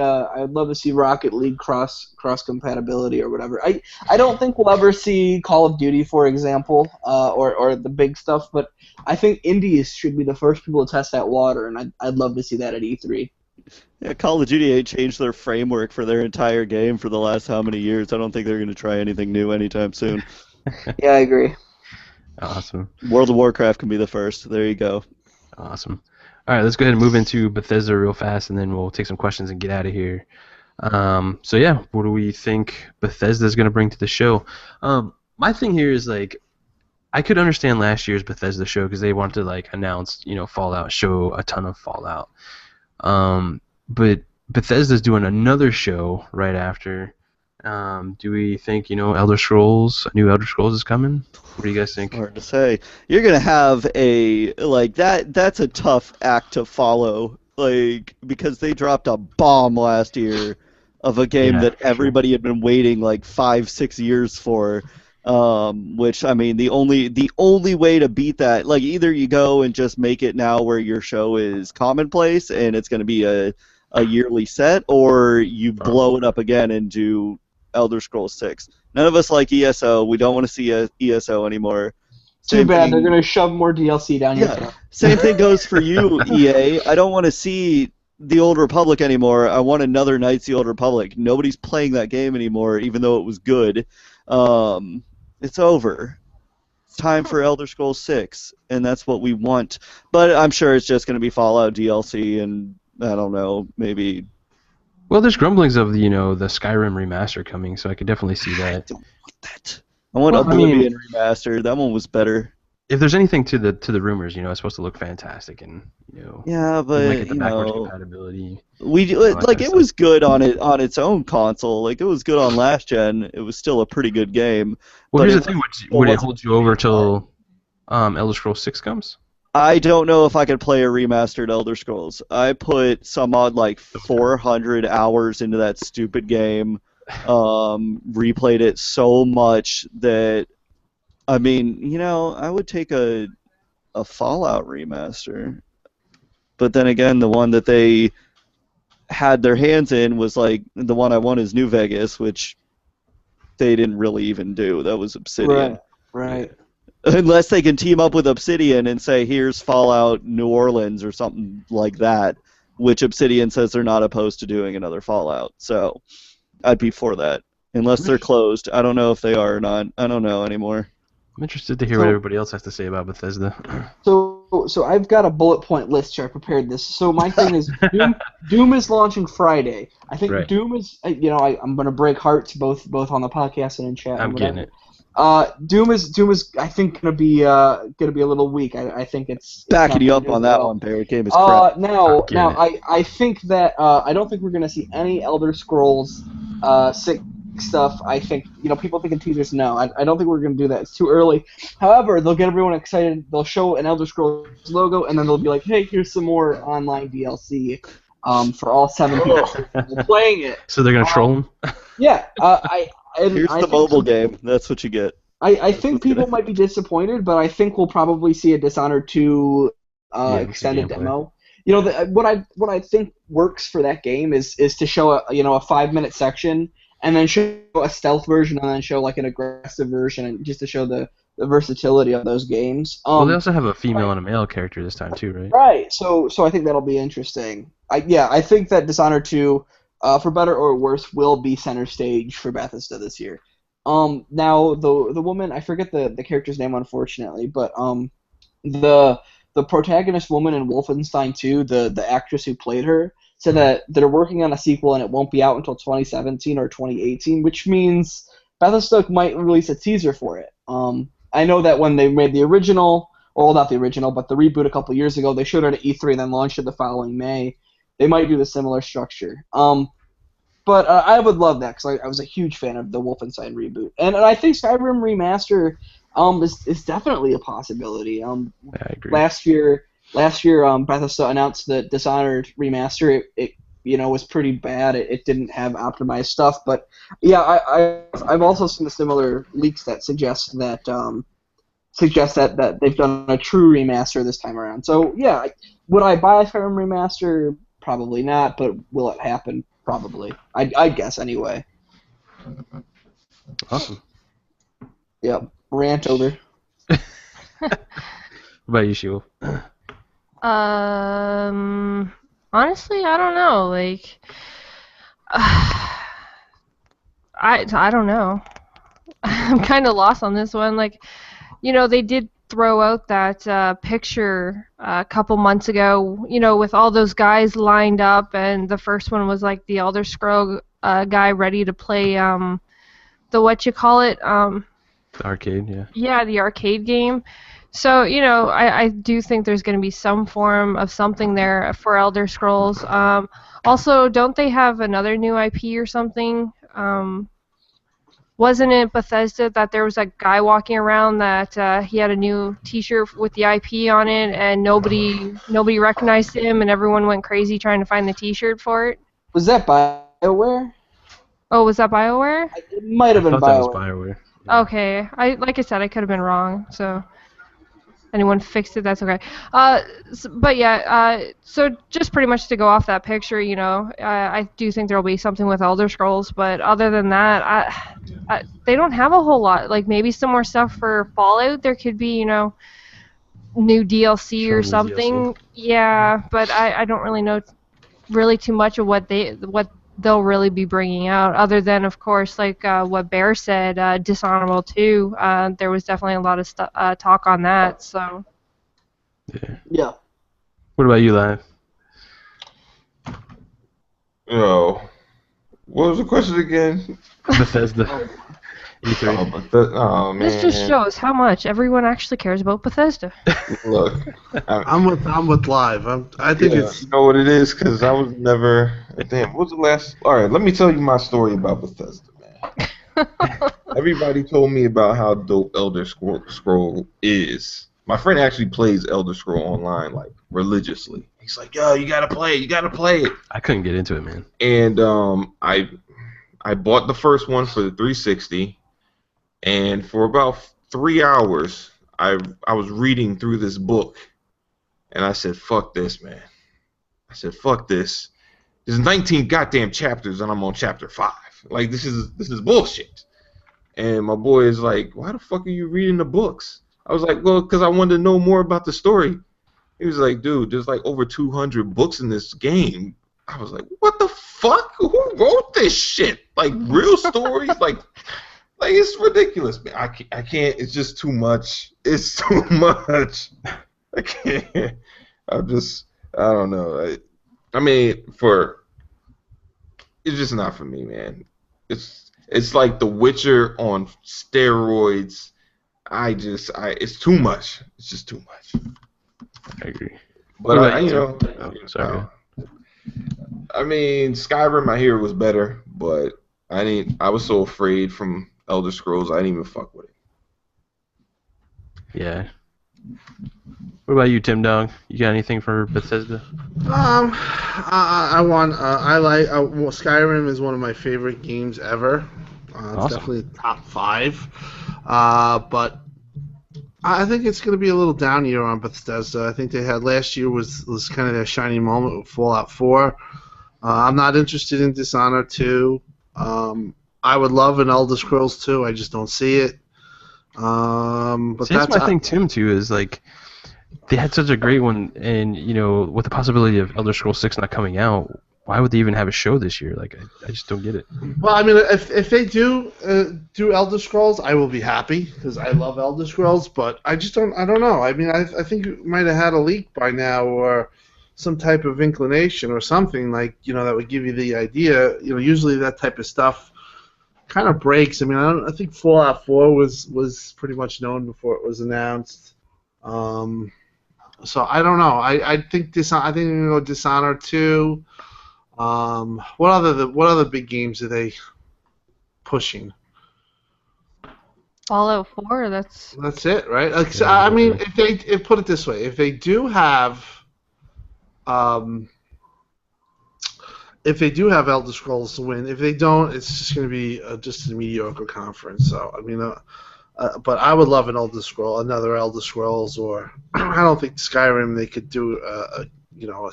Rocket League cross compatibility or whatever. I don't think we'll ever see Call of Duty, for example, or the big stuff, but I think indies should be the first people to test that water, and I'd love to see that at E3.
Yeah, Call of Duty ain't changed their framework for their entire game for the last how many years. I don't think they're going to try anything new anytime soon.
Yeah, I agree.
Awesome.
World of Warcraft can be the first. There you go.
Awesome. All right, let's go ahead and move into Bethesda real fast, and then we'll take some questions and get out of here. So yeah, what do we think Bethesda is going to bring to the show? My thing here is like, I could understand last year's Bethesda show because they wanted to like announce, Fallout, show a ton of Fallout. But Bethesda's doing another show right after. Do we think, Elder Scrolls, a new Elder Scrolls is coming? What do you guys think?
Hard to say. You're gonna have that's a tough act to follow, because they dropped a bomb last year of a game that everybody had been waiting like 5-6 years for. Which I mean, the only way to beat that, like either you go and just make it now where your show is commonplace and it's gonna be a yearly set, or you blow it up again and do Elder Scrolls 6. None of us like ESO. We don't want to see ESO anymore.
Too bad. They're going to shove more DLC down your throat.
Same thing goes for you, EA. I don't want to see the Old Republic anymore. I want another Knights of the Old Republic. Nobody's playing that game anymore, even though it was good. It's over. It's time for Elder Scrolls 6, and that's what we want. But I'm sure it's just going to be Fallout DLC and, I don't know, maybe...
Well, there's grumblings of the Skyrim remaster coming, so I could definitely see that.
I don't want that. I want Oblivion remastered. That one was better.
If there's anything to the rumors, it's supposed to look fantastic, and
Yeah, but
you might get the backwards compatibility.
It was good on its own console. Like it was good on last gen. It was still a pretty good game.
Well, here's the thing: would it hold you over till Elder Scrolls 6 comes?
I don't know if I could play a remastered Elder Scrolls. I put some odd 400 hours into that stupid game. Replayed it so much that, I mean, I would take a Fallout remaster. But then again, the one that they had their hands in was the one I want is New Vegas, which they didn't really even do. That was Obsidian.
Right.
Unless they can team up with Obsidian and say, here's Fallout New Orleans or something like that, which Obsidian says they're not opposed to doing another Fallout. So I'd be for that. Unless they're closed. I don't know if they are or not. I don't know anymore.
I'm interested to hear what everybody else has to say about Bethesda.
So I've got a bullet point list here. I prepared this. So my thing is, Doom is launching Friday. I think Doom is, I'm going to break hearts both on the podcast and in chat.
I'm getting it.
Doom is I think gonna be a little weak. I think it's
backing you up on that one, Barry. Game is crap.
I think that I don't think we're gonna see any Elder Scrolls 6 stuff. I think people thinking teasers. No, I don't think we're gonna do that. It's too early. However, they'll get everyone excited. They'll show an Elder Scrolls logo, and then they'll be like, "Hey, here's some more online DLC for all 7 people playing it."
So they're gonna troll them.
Yeah,
Here's the mobile game. That's what you get.
I think people might be disappointed, but I think we'll probably see a Dishonored 2 extended demo. what I think works for that game is to show a 5-minute section and then show a stealth version and then show like an aggressive version, and just to show the versatility of those games.
Well, they also have a female and a male character this time too, right?
Right. So I think that'll be interesting. I think that Dishonored 2, for better or worse, will be center stage for Bethesda this year. Now the woman, I forget the character's name unfortunately, but the protagonist woman in Wolfenstein 2, the actress who played her, said that they're working on a sequel and it won't be out until 2017 or 2018, which means Bethesda might release a teaser for it. I know that when they made the original, well, not the original, but the reboot a couple years ago, they showed it at E3 and then launched it the following May. They might do the similar structure. But I would love that because I was a huge fan of the Wolfenstein reboot, and I think Skyrim remaster is definitely a possibility.
I agree.
Last year, Bethesda announced the Dishonored remaster. It was pretty bad. It didn't have optimized stuff, but yeah, I've also seen the similar leaks that suggest that they've done a true remaster this time around. So yeah, would I buy a Skyrim remaster? Probably not, but will it happen? Probably. I guess anyway.
Awesome.
Yep. Rant over.
What about you, SheWolf?
Honestly, I don't know. Like, I don't know. I'm kind of lost on this one. Like, they did throw out that picture a couple months ago, with all those guys lined up, and the first one was like the Elder Scroll guy ready to play the
The arcade, yeah.
Yeah, the arcade game. So, I do think there's going to be some form of something there for Elder Scrolls. Also, don't they have another new IP or something? Wasn't it Bethesda that there was a guy walking around that he had a new T-shirt with the IP on it, and nobody recognized him, and everyone went crazy trying to find the T-shirt for it?
Was that BioWare?
Oh, was that BioWare?
It might have been
I thought that was
BioWare.
BioWare. Yeah.
Okay, like I said, I could have been wrong. So, anyone fixed it, that's okay. But yeah, so just pretty much to go off that picture, I do think there'll be something with Elder Scrolls, but other than that, they don't have a whole lot. Like maybe some more stuff for Fallout. There could be, new DLC or something. DLC. Yeah, but I don't really know really too much of what they'll really be bringing out, other than, of course, like what Bear said, Dishonorable 2. There was definitely a lot of talk on that. So.
Yeah.
What about you, Live?
Oh, what was the question again?
Bethesda. E3.
Oh man.
This just shows how much everyone actually cares about Bethesda.
Look,
I'm with Live. I think it's.
You know what it is? Because I was never. Damn, what was the last? All right, let me tell you my story about Bethesda, man. Everybody told me about how dope Elder Scroll is. My friend actually plays Elder Scroll online, like, religiously. He's like, yo, you gotta play it.
I couldn't get into it, man.
And I bought the first one for the 360, and for about 3 hours, I was reading through this book, and I said, fuck this, man. I said, fuck this. There's 19 goddamn chapters, and I'm on chapter 5. Like, this is bullshit. And my boy is like, why the fuck are you reading the books? I was like, well, because I wanted to know more about the story. He was like, dude, there's like over 200 books in this game. I was like, what the fuck? Who wrote this shit? Like, real stories? like it's ridiculous, man. I can't. It's just too much. It's too much. I can't. I don't know. I mean, it's just not for me, man. It's like The Witcher on steroids. It's too much. It's just too much.
I agree.
But
Sorry.
I mean, Skyrim I hear was better, but I was so afraid from Elder Scrolls I didn't even fuck with it.
Yeah. What about you, Tim Dog? You got anything for Bethesda?
Skyrim is one of my favorite games ever. It's
Awesome.
definitely top 5. But I think it's going to be a little down year on Bethesda. I think they had last year was kind of their shining moment with Fallout 4. I'm not interested in Dishonored 2. I would love an Elder Scrolls 2. I just don't see it. But
See, that's my thing, too, is like they had such a great one, and with the possibility of Elder Scrolls 6 not coming out, why would they even have a show this year? Like, I just don't get it.
Well, I mean, if they do Elder Scrolls, I will be happy because I love Elder Scrolls. But I don't know. I mean, I think you might have had a leak by now or some type of inclination or something like that would give you the idea. Usually that type of stuff kind of breaks. I mean, I think Fallout 4 was pretty much known before it was announced. So I don't know. I think we're gonna go Dishonored 2. What other big games are they pushing?
Fallout 4. That's
it, right? Like, so, I mean, if put it this way, if they do have Elder Scrolls to win, if they don't, it's just going to be just a mediocre conference. So I mean, but I would love another Elder Scrolls, or I don't think Skyrim they could do a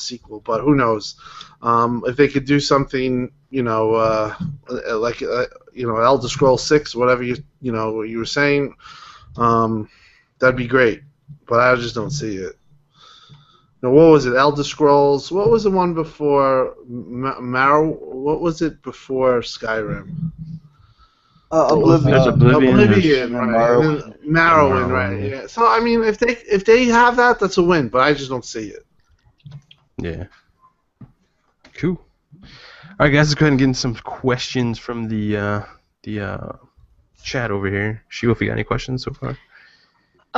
sequel, but who knows? If they could do something, like Elder Scrolls 6, whatever what you were saying, that'd be great. But I just don't see it. Now, what was it? Elder Scrolls. What was the one before What was it before Skyrim?
Oblivion,
right? Morrowind, right? Yeah. So I mean, if they have that, that's a win. But I just don't see it.
Yeah. Cool. All right, guys, let's go ahead and get into some questions from the chat over here. SheWolf, you got any questions so far?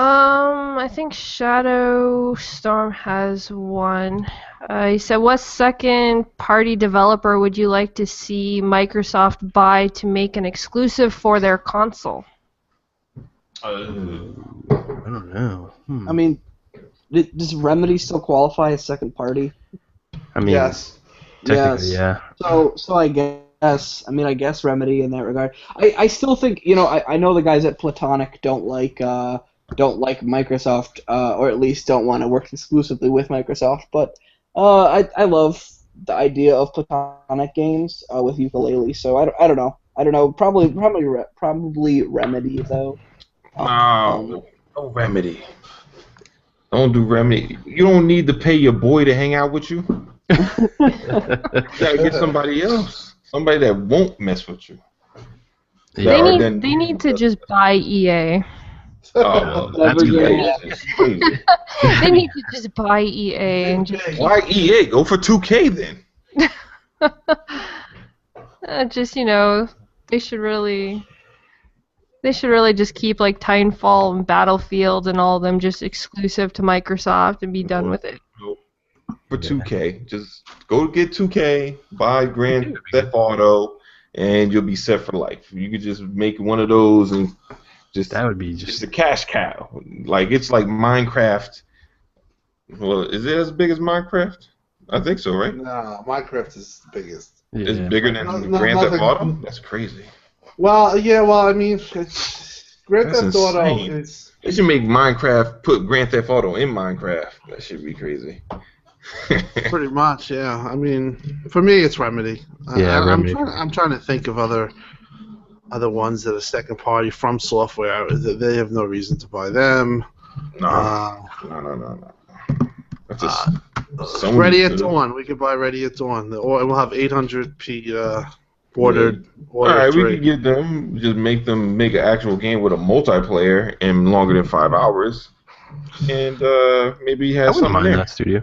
I think Shadow Storm has one. He said, "What second-party developer would you like to see Microsoft buy to make an exclusive for their console?"
I don't know.
I mean, does Remedy still qualify as second party?
I mean,
yes.
Technically, yeah.
So I guess Remedy in that regard. I still think I know the guys at Platonic don't like Microsoft, or at least don't want to work exclusively with Microsoft. But I love the idea of Platonic games with Yooka-Laylee. So I don't know. Probably Remedy though.
No Remedy. Don't do Remedy. You don't need to pay your boy to hang out with you. You gotta get somebody else. Somebody that won't mess with you.
They need to just buy EA.
Oh, that's crazy.
They need to just buy EA and just.
Why EA? Go for 2K then.
They should really just keep like Titanfall and Battlefield and all of them just exclusive to Microsoft and be done with it.
For 2K, just go get 2K, buy Grand Theft Auto, and you'll be set for life. You could just make one of those and
that would be just
a cash cow. Like it's like Minecraft. Well, is it as big as Minecraft? I think so, right?
No, Minecraft is the biggest.
Yeah.
It's bigger than Grand Theft Auto? That's crazy.
Well, yeah, I mean, Grand Theft Auto is...
They should make Minecraft, put Grand Theft Auto in Minecraft. That should be crazy.
Pretty much, yeah. I mean, for me, it's Remedy.
Yeah, Remedy.
I'm trying to think of other ones that are second party from software. They have no reason to buy them.
No. That's just
Ready at Dawn. We could buy Ready at Dawn. Or we'll have 800p ordered.
All right, we could get them. Just make them make an actual game with a multiplayer in longer than 5 hours, and maybe have something
mind
there.
That studio.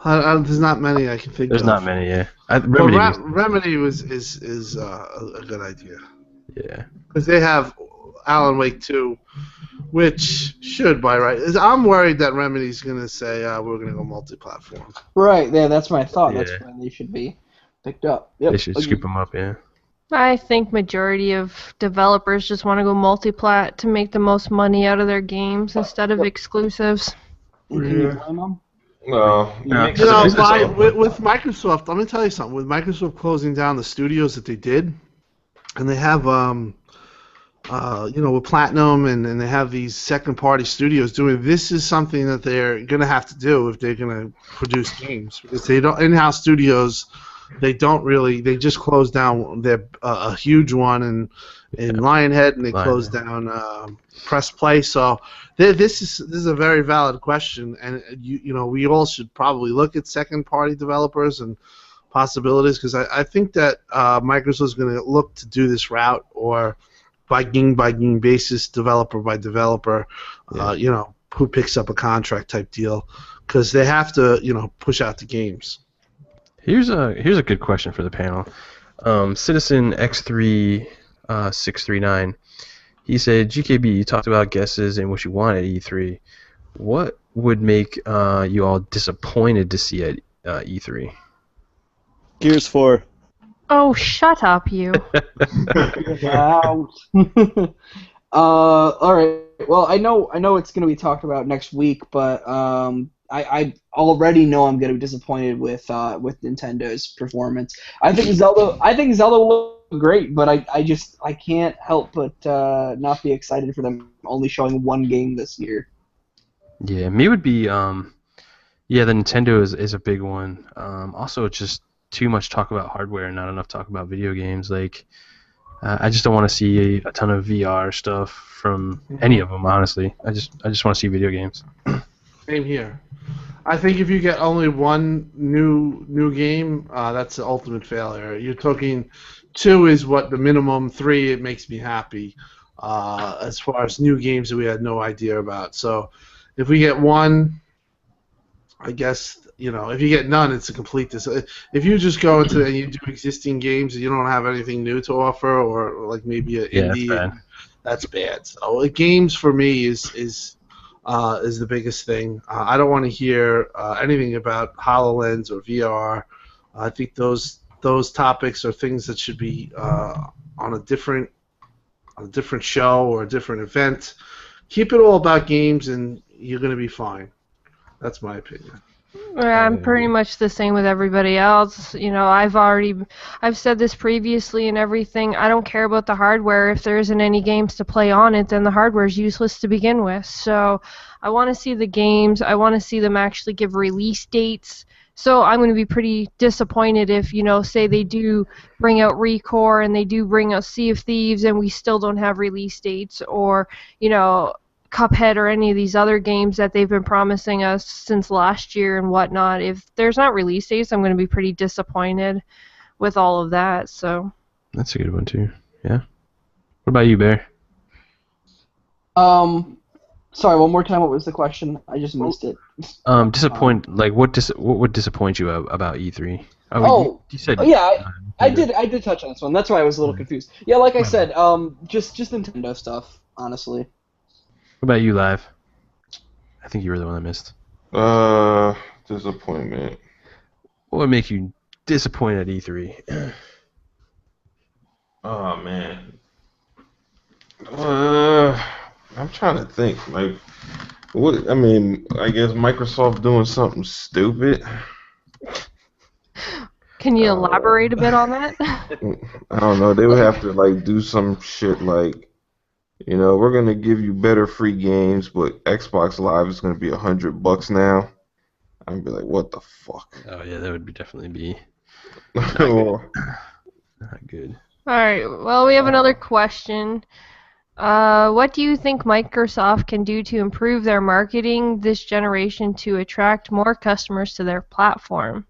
There's not many I can think of.
There's not many, yeah.
Remedy is a good idea.
Yeah.
Because they have Alan Wake 2, which should by right. I'm worried that Remedy's going to say we're going to go multi-platform.
Right, yeah, that's my thought.
Yeah.
That's when they should be picked up. Yep.
They should scoop them up, yeah.
I think majority of developers just want to go multi-plat to make the most money out of their games instead of exclusives.
Can you blame them?
No.
With Microsoft, let me tell you something. With Microsoft closing down the studios that they did, and they have with Platinum and they have these second-party studios doing. This is something that they're going to have to do if they're going to produce games, because they don't in-house studios. They don't really. They just closed down their a huge one in Lionhead, and they closed down Press Play. So this is a very valid question, and we all should probably look at second-party developers and possibilities, because I think that Microsoft is going to look to do this route, or by game basis, developer by developer, who picks up a contract type deal, because they have to push out the games.
Here's a good question for the panel. Citizen X3 639. He said, GKB, you talked about guesses and what you want at E3. What would make you all disappointed to see at E3?
Gears 4.
Oh, shut up, you.
Out. All right. Well, I know it's going to be talked about next week, but I already know I'm going to be disappointed with Nintendo's performance. I think Zelda will look great, but I can't help but not be excited for them only showing one game this year.
Yeah, me would be the Nintendo is a big one. Also, it's just too much talk about hardware and not enough talk about video games. Like, I just don't want to see a ton of VR stuff from any of them, honestly. I just want to see video games.
Same here. I think if you get only one new game, that's the ultimate failure. You're talking 2 is what the minimum, 3 it makes me happy. As far as new games that we had no idea about. So if we get 1, I guess if you get none, it's a complete if you just go into and you do existing games and you don't have anything new to offer, or like maybe an indie, that's bad. So games for me is the biggest thing. I don't want to hear anything about HoloLens or VR. I think those topics are things that should be on a different show or a different event. Keep it all about games, and you're going to be fine. That's my opinion.
I'm pretty much the same with everybody else. I've said this previously and everything. I don't care about the hardware. If there isn't any games to play on it, then the hardware is useless to begin with. So I want to see the games. I want to see them actually give release dates. So I'm going to be pretty disappointed if, say they do bring out Recore and they do bring out Sea of Thieves and we still don't have release dates, or, Cuphead or any of these other games that they've been promising us since last year and whatnot. If there's not release dates, I'm going to be pretty disappointed with all of that. So
that's a good one too. Yeah. What about you, Bear?
Sorry, one more time. What was the question? I just missed it.
Like what would disappoint you about E3? You said.
I did touch on this one. That's why I was a little confused. Yeah, like I said, just Nintendo stuff, honestly.
What about you, Live? I think you were the one that missed.
Disappointment.
What would make you disappointed at E3?
Oh man. I'm trying to think. Like, what? I mean, I guess Microsoft doing something stupid.
Can you elaborate a bit on that?
I don't know. They would have to do some shit like, we're gonna give you better free games, but Xbox Live is gonna be $100 now. I'd be like, what the fuck?
Oh yeah, that would definitely be not good.
All right. Well, we have another question. What do you think Microsoft can do to improve their marketing this generation to attract more customers to their platform?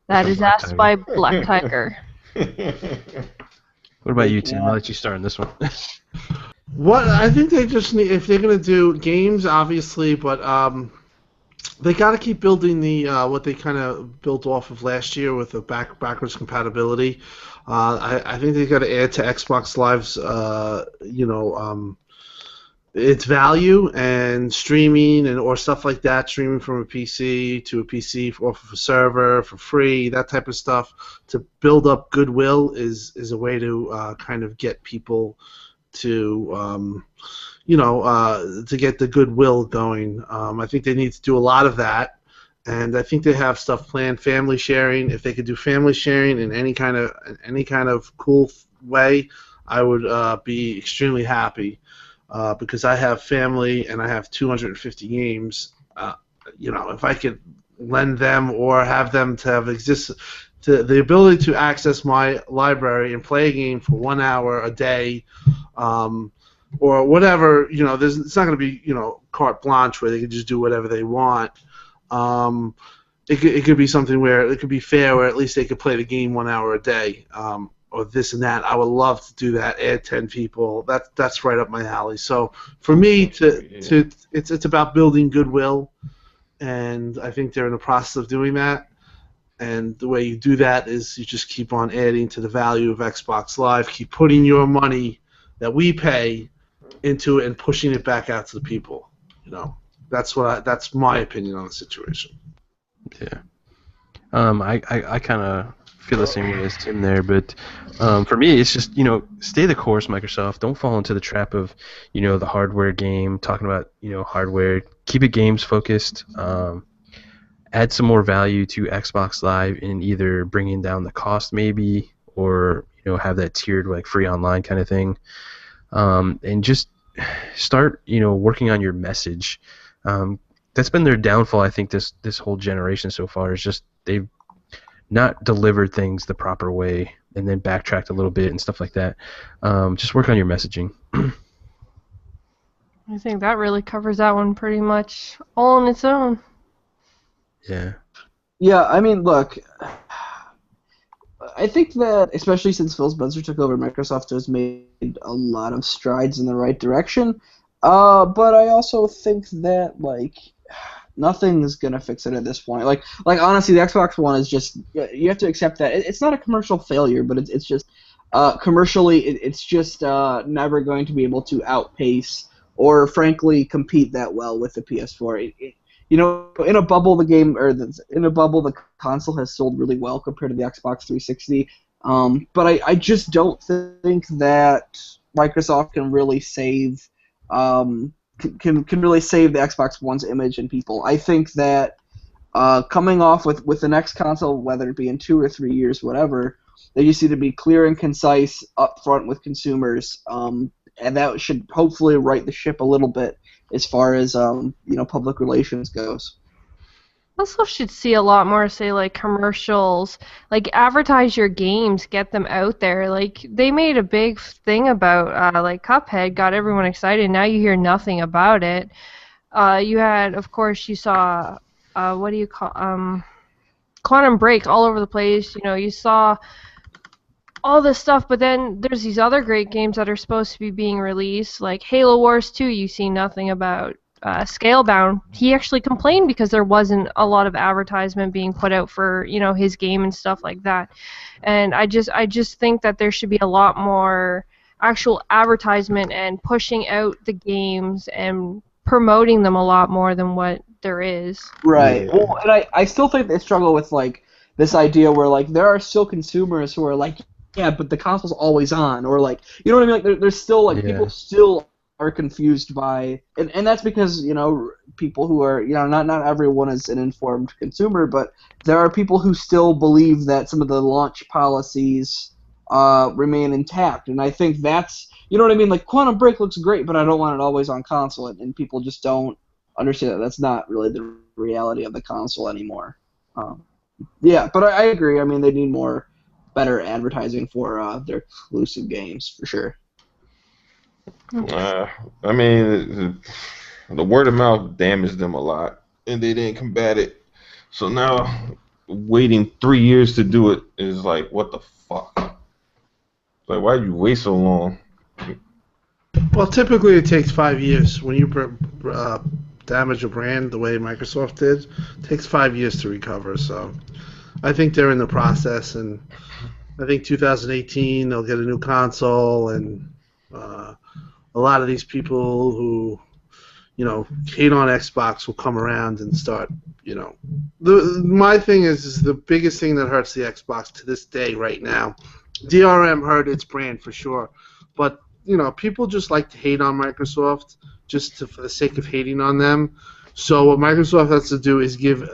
That is asked by Black Tiger.
What about you, Tim? I'll let you start on this one.
What I think they just need, if they're gonna do games, obviously, but they got to keep building the what they kind of built off of last year with the backwards compatibility. I think they got to add to Xbox Live's its value and streaming or stuff like that, streaming from a PC to a PC off of a server for free, that type of stuff. To build up goodwill is a way to kind of get people to to get the goodwill going. I think they need to do a lot of that, and I think they have stuff planned. Family sharing, if they could do family sharing in any kind of cool way, I would be extremely happy because I have family and I have 250 games. If I could lend them or have them to have the ability to access my library and play a game for 1 hour a day, or whatever, it's not going to be, carte blanche where they can just do whatever they want. It could be something where it could be fair, where at least they could play the game 1 hour a day, or this and that. I would love to do that. Add 10 people. That's right up my alley. So for me, it's about building goodwill, and I think they're in the process of doing that. And the way you do that is you just keep on adding to the value of Xbox Live. Keep putting your money that we pay into it and pushing it back out to the people. That's my opinion on the situation.
Yeah. I kind of feel the same way as Tim there, but for me, it's just, stay the course, Microsoft. Don't fall into the trap of, the hardware game, talking about, hardware. Keep it games focused. Add some more value to Xbox Live in either bringing down the cost maybe, or, have that tiered, like, free online kind of thing. And just start, working on your message. That's been their downfall, I think, this whole generation so far, is just they've not delivered things the proper way and then backtracked a little bit and stuff like that. Just work on your messaging.
I think that really covers that one pretty much all on its own.
Yeah.
Yeah, I mean, look, I think that, especially since Phil Spencer took over, Microsoft has made a lot of strides in the right direction. But I also think that, nothing is gonna fix it at this point. Like honestly, the Xbox One is just, you have to accept that it's not a commercial failure, but it's just commercially it's just never going to be able to outpace or frankly compete that well with the PS4. In a bubble, the console has sold really well compared to the Xbox 360. But I just don't think that Microsoft can really save can really save the Xbox One's image and people. I think that coming off with the next console, whether it be in 2 or 3 years, whatever, they just need to be clear and concise up front with consumers, and that should hopefully right the ship a little bit as far as public relations goes.
Also should see a lot more, say, like, commercials, like, advertise your games, get them out there. Like, they made a big thing about, like, Cuphead, got everyone excited. Now you hear nothing about it. You saw, Quantum Break all over the place. You saw all this stuff, but then there's these other great games that are supposed to be being released, like Halo Wars 2, you see nothing about. Scalebound, he actually complained because there wasn't a lot of advertisement being put out for his game and stuff like that. And I just think that there should be a lot more actual advertisement and pushing out the games and promoting them a lot more than what there is.
Right. Well, and I still think they struggle with this idea where there are still consumers who are like, yeah, but the console's always on, or you know what I mean? There's still people still are confused by, and that's because people who are not everyone is an informed consumer, but there are people who still believe that some of the launch policies remain intact, and I think that's what I mean. Like, Quantum Break looks great, but I don't want it always on console, and people just don't understand that that's not really the reality of the console anymore. Yeah, but I agree. I mean, they need better advertising for their exclusive games for sure.
I mean, the word of mouth damaged them a lot, and they didn't combat it. So now, waiting 3 years to do it is like, what the fuck? Like, why'd you wait so long?
Well, typically it takes 5 years. When you damage a brand the way Microsoft did, it takes 5 years to recover. So I think they're in the process, and I think 2018 they'll get a new console, and a lot of these people who, hate on Xbox will come around and start, My thing is the biggest thing that hurts the Xbox to this day right now. DRM hurt its brand for sure, but, people just like to hate on Microsoft for the sake of hating on them. So what Microsoft has to do is give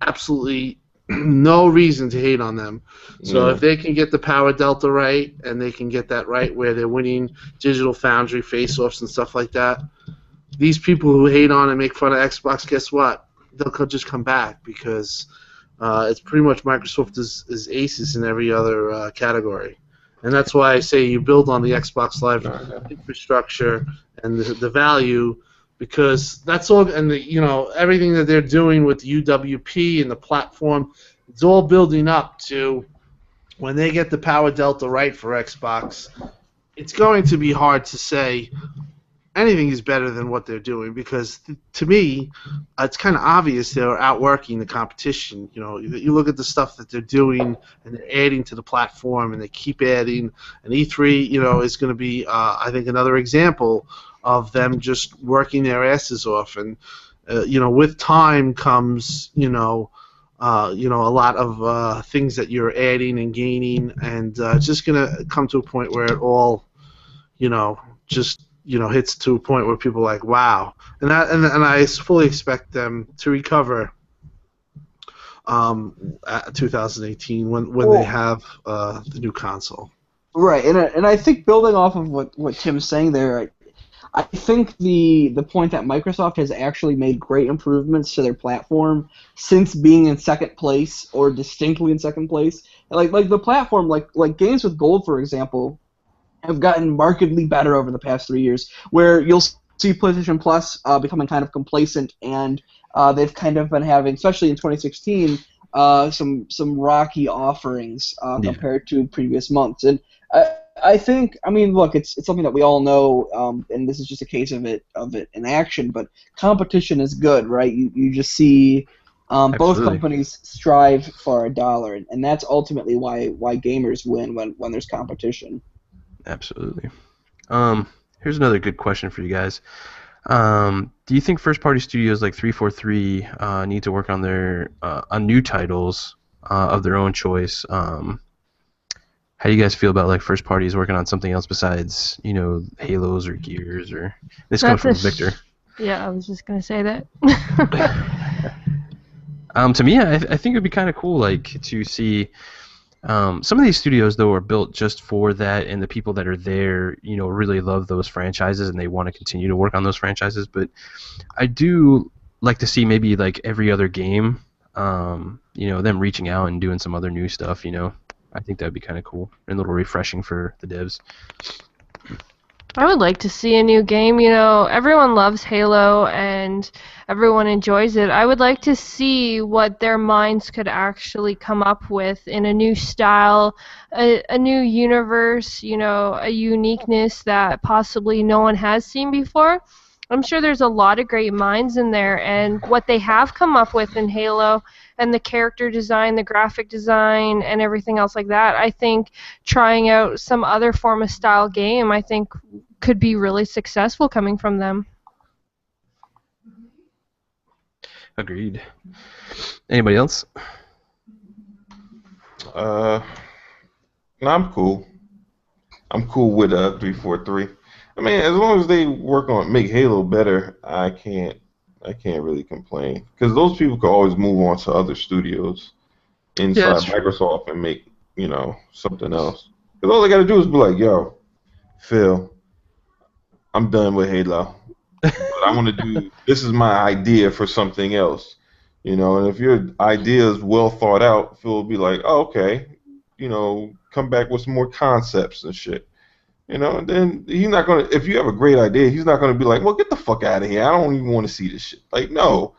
absolutely no reason to hate on them. So
Yeah.
if they can get the power delta right, and they can get that right where they're winning Digital Foundry face-offs and stuff like that, these people who hate on and make fun of Xbox, guess what? They'll just come back because it's pretty much Microsoft is aces in every other category. And that's why I say you build on the Xbox Live infrastructure and the value, because that's all, and everything that they're doing with UWP and the platform, it's all building up to when they get the power delta right for Xbox. It's going to be hard to say anything is better than what they're doing, because to me, it's kind of obvious they're outworking the competition. You look at the stuff that they're doing, and they're adding to the platform, and they keep adding. And E3, is going to be, I think, another example of them just working their asses off. And with time comes, a lot of things that you're adding and gaining, and it's just going to come to a point where it all, just hits to a point where people are like, wow. And I fully expect them to recover at 2018 when they have the new console.
Right, and I think building off of what Tim's saying there, I think the point that Microsoft has actually made great improvements to their platform since being in second place, or distinctly in second place. Like the platform, like games with gold, for example, have gotten markedly better over the past 3 years, where you'll see PlayStation Plus becoming kind of complacent, and they've kind of been having, especially in 2016, some rocky offerings compared to previous months. And I think, look, it's something that we all know, and this is just a case of it in action. But competition is good, right? You just see both companies strive for a dollar, and that's ultimately why gamers win when there's competition.
Absolutely. Here's another good question for you guys. Do you think first-party studios like 343 need to work on their on new titles of their own choice? How do you guys feel about like first parties working on something else besides Halos or Gears? Or this comes from Victor.
Yeah, I was just gonna say that.
To me, I think it'd be kind of cool, like, to see. Some of these studios, though, are built just for that, and the people that are there, really love those franchises, and they want to continue to work on those franchises. But I do like to see maybe like every other game, them reaching out and doing some other new stuff. I think that'd be kind of cool and a little refreshing for the devs.
I would like to see a new game. Everyone loves Halo and everyone enjoys it. I would like to see what their minds could actually come up with in a new style, a new universe, a uniqueness that possibly no one has seen before. I'm sure there's a lot of great minds in there, and what they have come up with in Halo and the character design, the graphic design, and everything else like that, I think trying out some other form of style game, I think could be really successful coming from them.
Agreed. Anybody else?
No, I'm cool. I'm cool with 343. As long as they work on make Halo better, I can't really complain, because those people could always move on to other studios inside Microsoft and make something else. Because all they got to do is be like, yo, Phil, I'm done with Halo. But I want to do, this is my idea for something else. And if your idea is well thought out, Phil will be like, oh, okay, come back with some more concepts and shit. And then he's not going to, if you have a great idea, he's not going to be like, well, get the fuck out of here. I don't even want to see this shit. Like, no.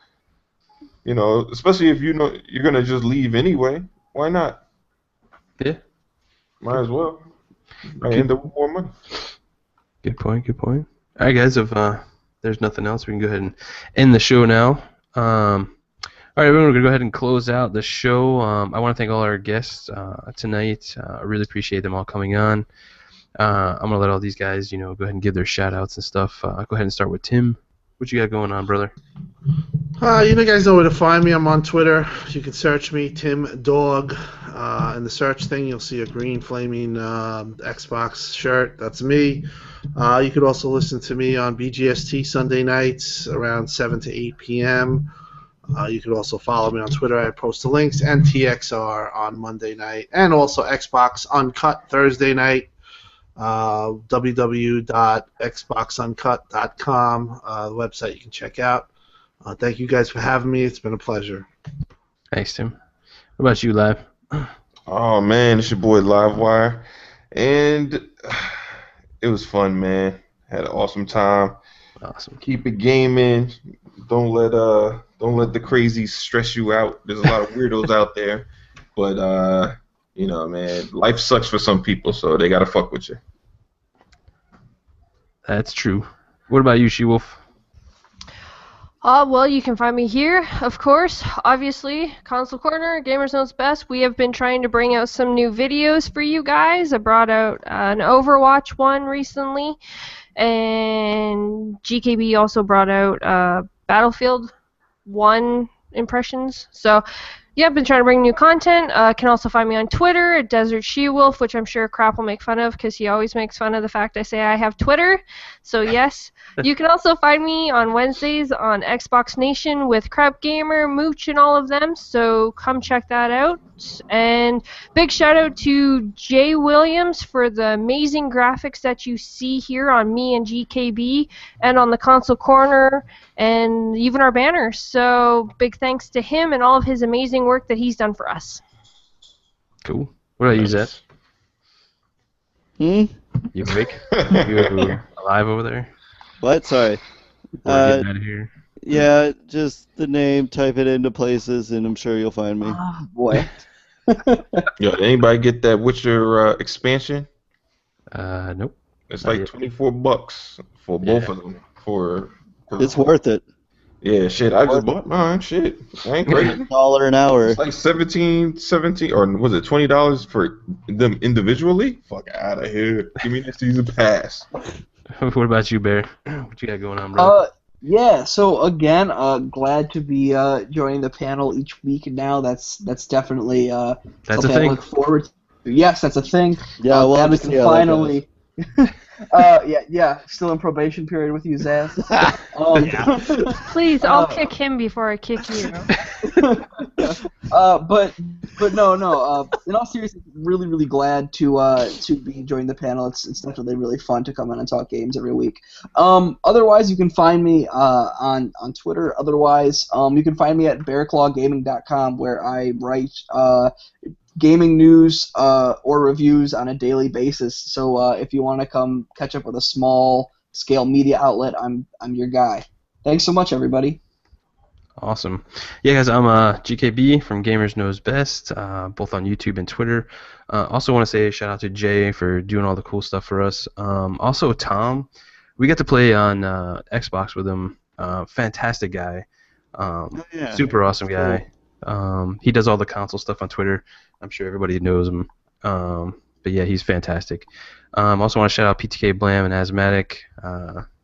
Especially if you're going to just leave anyway. Why not?
Yeah.
Might as well. I end up with more money.
Good point. All right, guys, if there's nothing else, we can go ahead and end the show now. All right, everyone, we're going to go ahead and close out the show. I want to thank all our guests tonight. I really appreciate them all coming on. I'm going to let all these guys, go ahead and give their shout-outs and stuff. Go ahead and start with Tim. What you got going on, brother?
You guys know where to find me. I'm on Twitter. You can search me, Tim Dog. In the search thing, you'll see a green flaming Xbox shirt. That's me. You could also listen to me on BGST Sunday nights around 7 to 8 p.m. You can also follow me on Twitter. I post the links, and TXR on Monday night, and also Xbox Uncut Thursday night. www.xboxuncut.com, the website you can check out. Thank you guys for having me. It's been a pleasure.
Thanks, Tim. What about you, Live?
Oh man, it's your boy Livewire, and it was fun, man. Had an awesome time.
Awesome.
Keep it gaming. Don't let the crazies stress you out. There's a lot of weirdos out there, but man, life sucks for some people, so they gotta fuck with you.
That's true. What about you, SheWolf?
Well, you can find me here, of course. Obviously, Console Corner, Gamers Knows Best. We have been trying to bring out some new videos for you guys. I brought out an Overwatch one recently, and GKB also brought out Battlefield 1 impressions. So, yeah, I've been trying to bring new content. Can also find me on Twitter at Desert SheWolf, which I'm sure Crap will make fun of because he always makes fun of the fact I say I have Twitter. So yes, you can also find me on Wednesdays on Xbox Nation with Crap Gamer, Mooch, and all of them. So come check that out. And big shout out to Jay Williams for the amazing graphics that you see here on me and GKB and on the Console Corner and even our banners. So big thanks to him and all of his amazing work that he's done for us.
Cool. What about you, Zazz? You awake? You alive over there?
What? Sorry.
We're getting out of here.
Yeah, just the name, type it into places, and I'm sure you'll find me.
Oh, boy.
Yo, did anybody get that Witcher expansion?
Nope.
It's
Not
like
yet.
$24 for both of them.
It's worth it.
Yeah, shit. I just bought mine. Shit, I ain't crazy.
$1 an hour.
It's like $17, or was it $20 for them individually? Fuck out of here. Give me the season pass.
What about you, Bear? What you got going on, bro?
Yeah, so again, glad to be joining the panel each week now. That's definitely
That's a
something
thing.
I look forward to. Yes, that's a thing.
Yeah, we'll
glad
have
we
to
can
see how that
finally. Yeah, still in probation period with you, Zazz.
Please, I'll kick him before I kick you.
But no. In all seriousness, really glad to be joining the panel. It's definitely really fun to come in and talk games every week. Otherwise, you can find me on Twitter. Otherwise, you can find me at bearclawgaming.com, where I write gaming news or reviews on a daily basis. So if you want to come catch up with a small scale media outlet, I'm your guy. Thanks so much, everybody.
Awesome. Yeah, guys, I'm GKB from Gamers Knows Best, both on YouTube and Twitter. Also want to say a shout out to Jay for doing all the cool stuff for us. Also, Tom, we got to play on Xbox with him. Fantastic guy.
Yeah.
Super awesome guy. He does all the console stuff on Twitter. I'm sure everybody knows him. But yeah, he's fantastic. Also want to shout out PTK Blam and AsthMattic.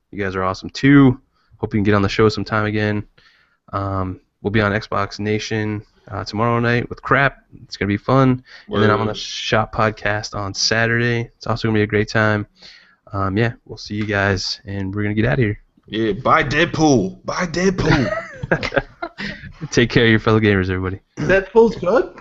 You guys are awesome too. Hope you can get on the show sometime again. We'll be on Xbox Nation tomorrow night with Crap. It's going to be fun. And then I'm on the Shop Podcast on Saturday. It's also going to be a great time. Yeah, we'll see you guys, and we're going to get out of here.
Yeah, buy Deadpool. Buy Deadpool.
Take care of your fellow gamers, everybody.
Deadpool's good?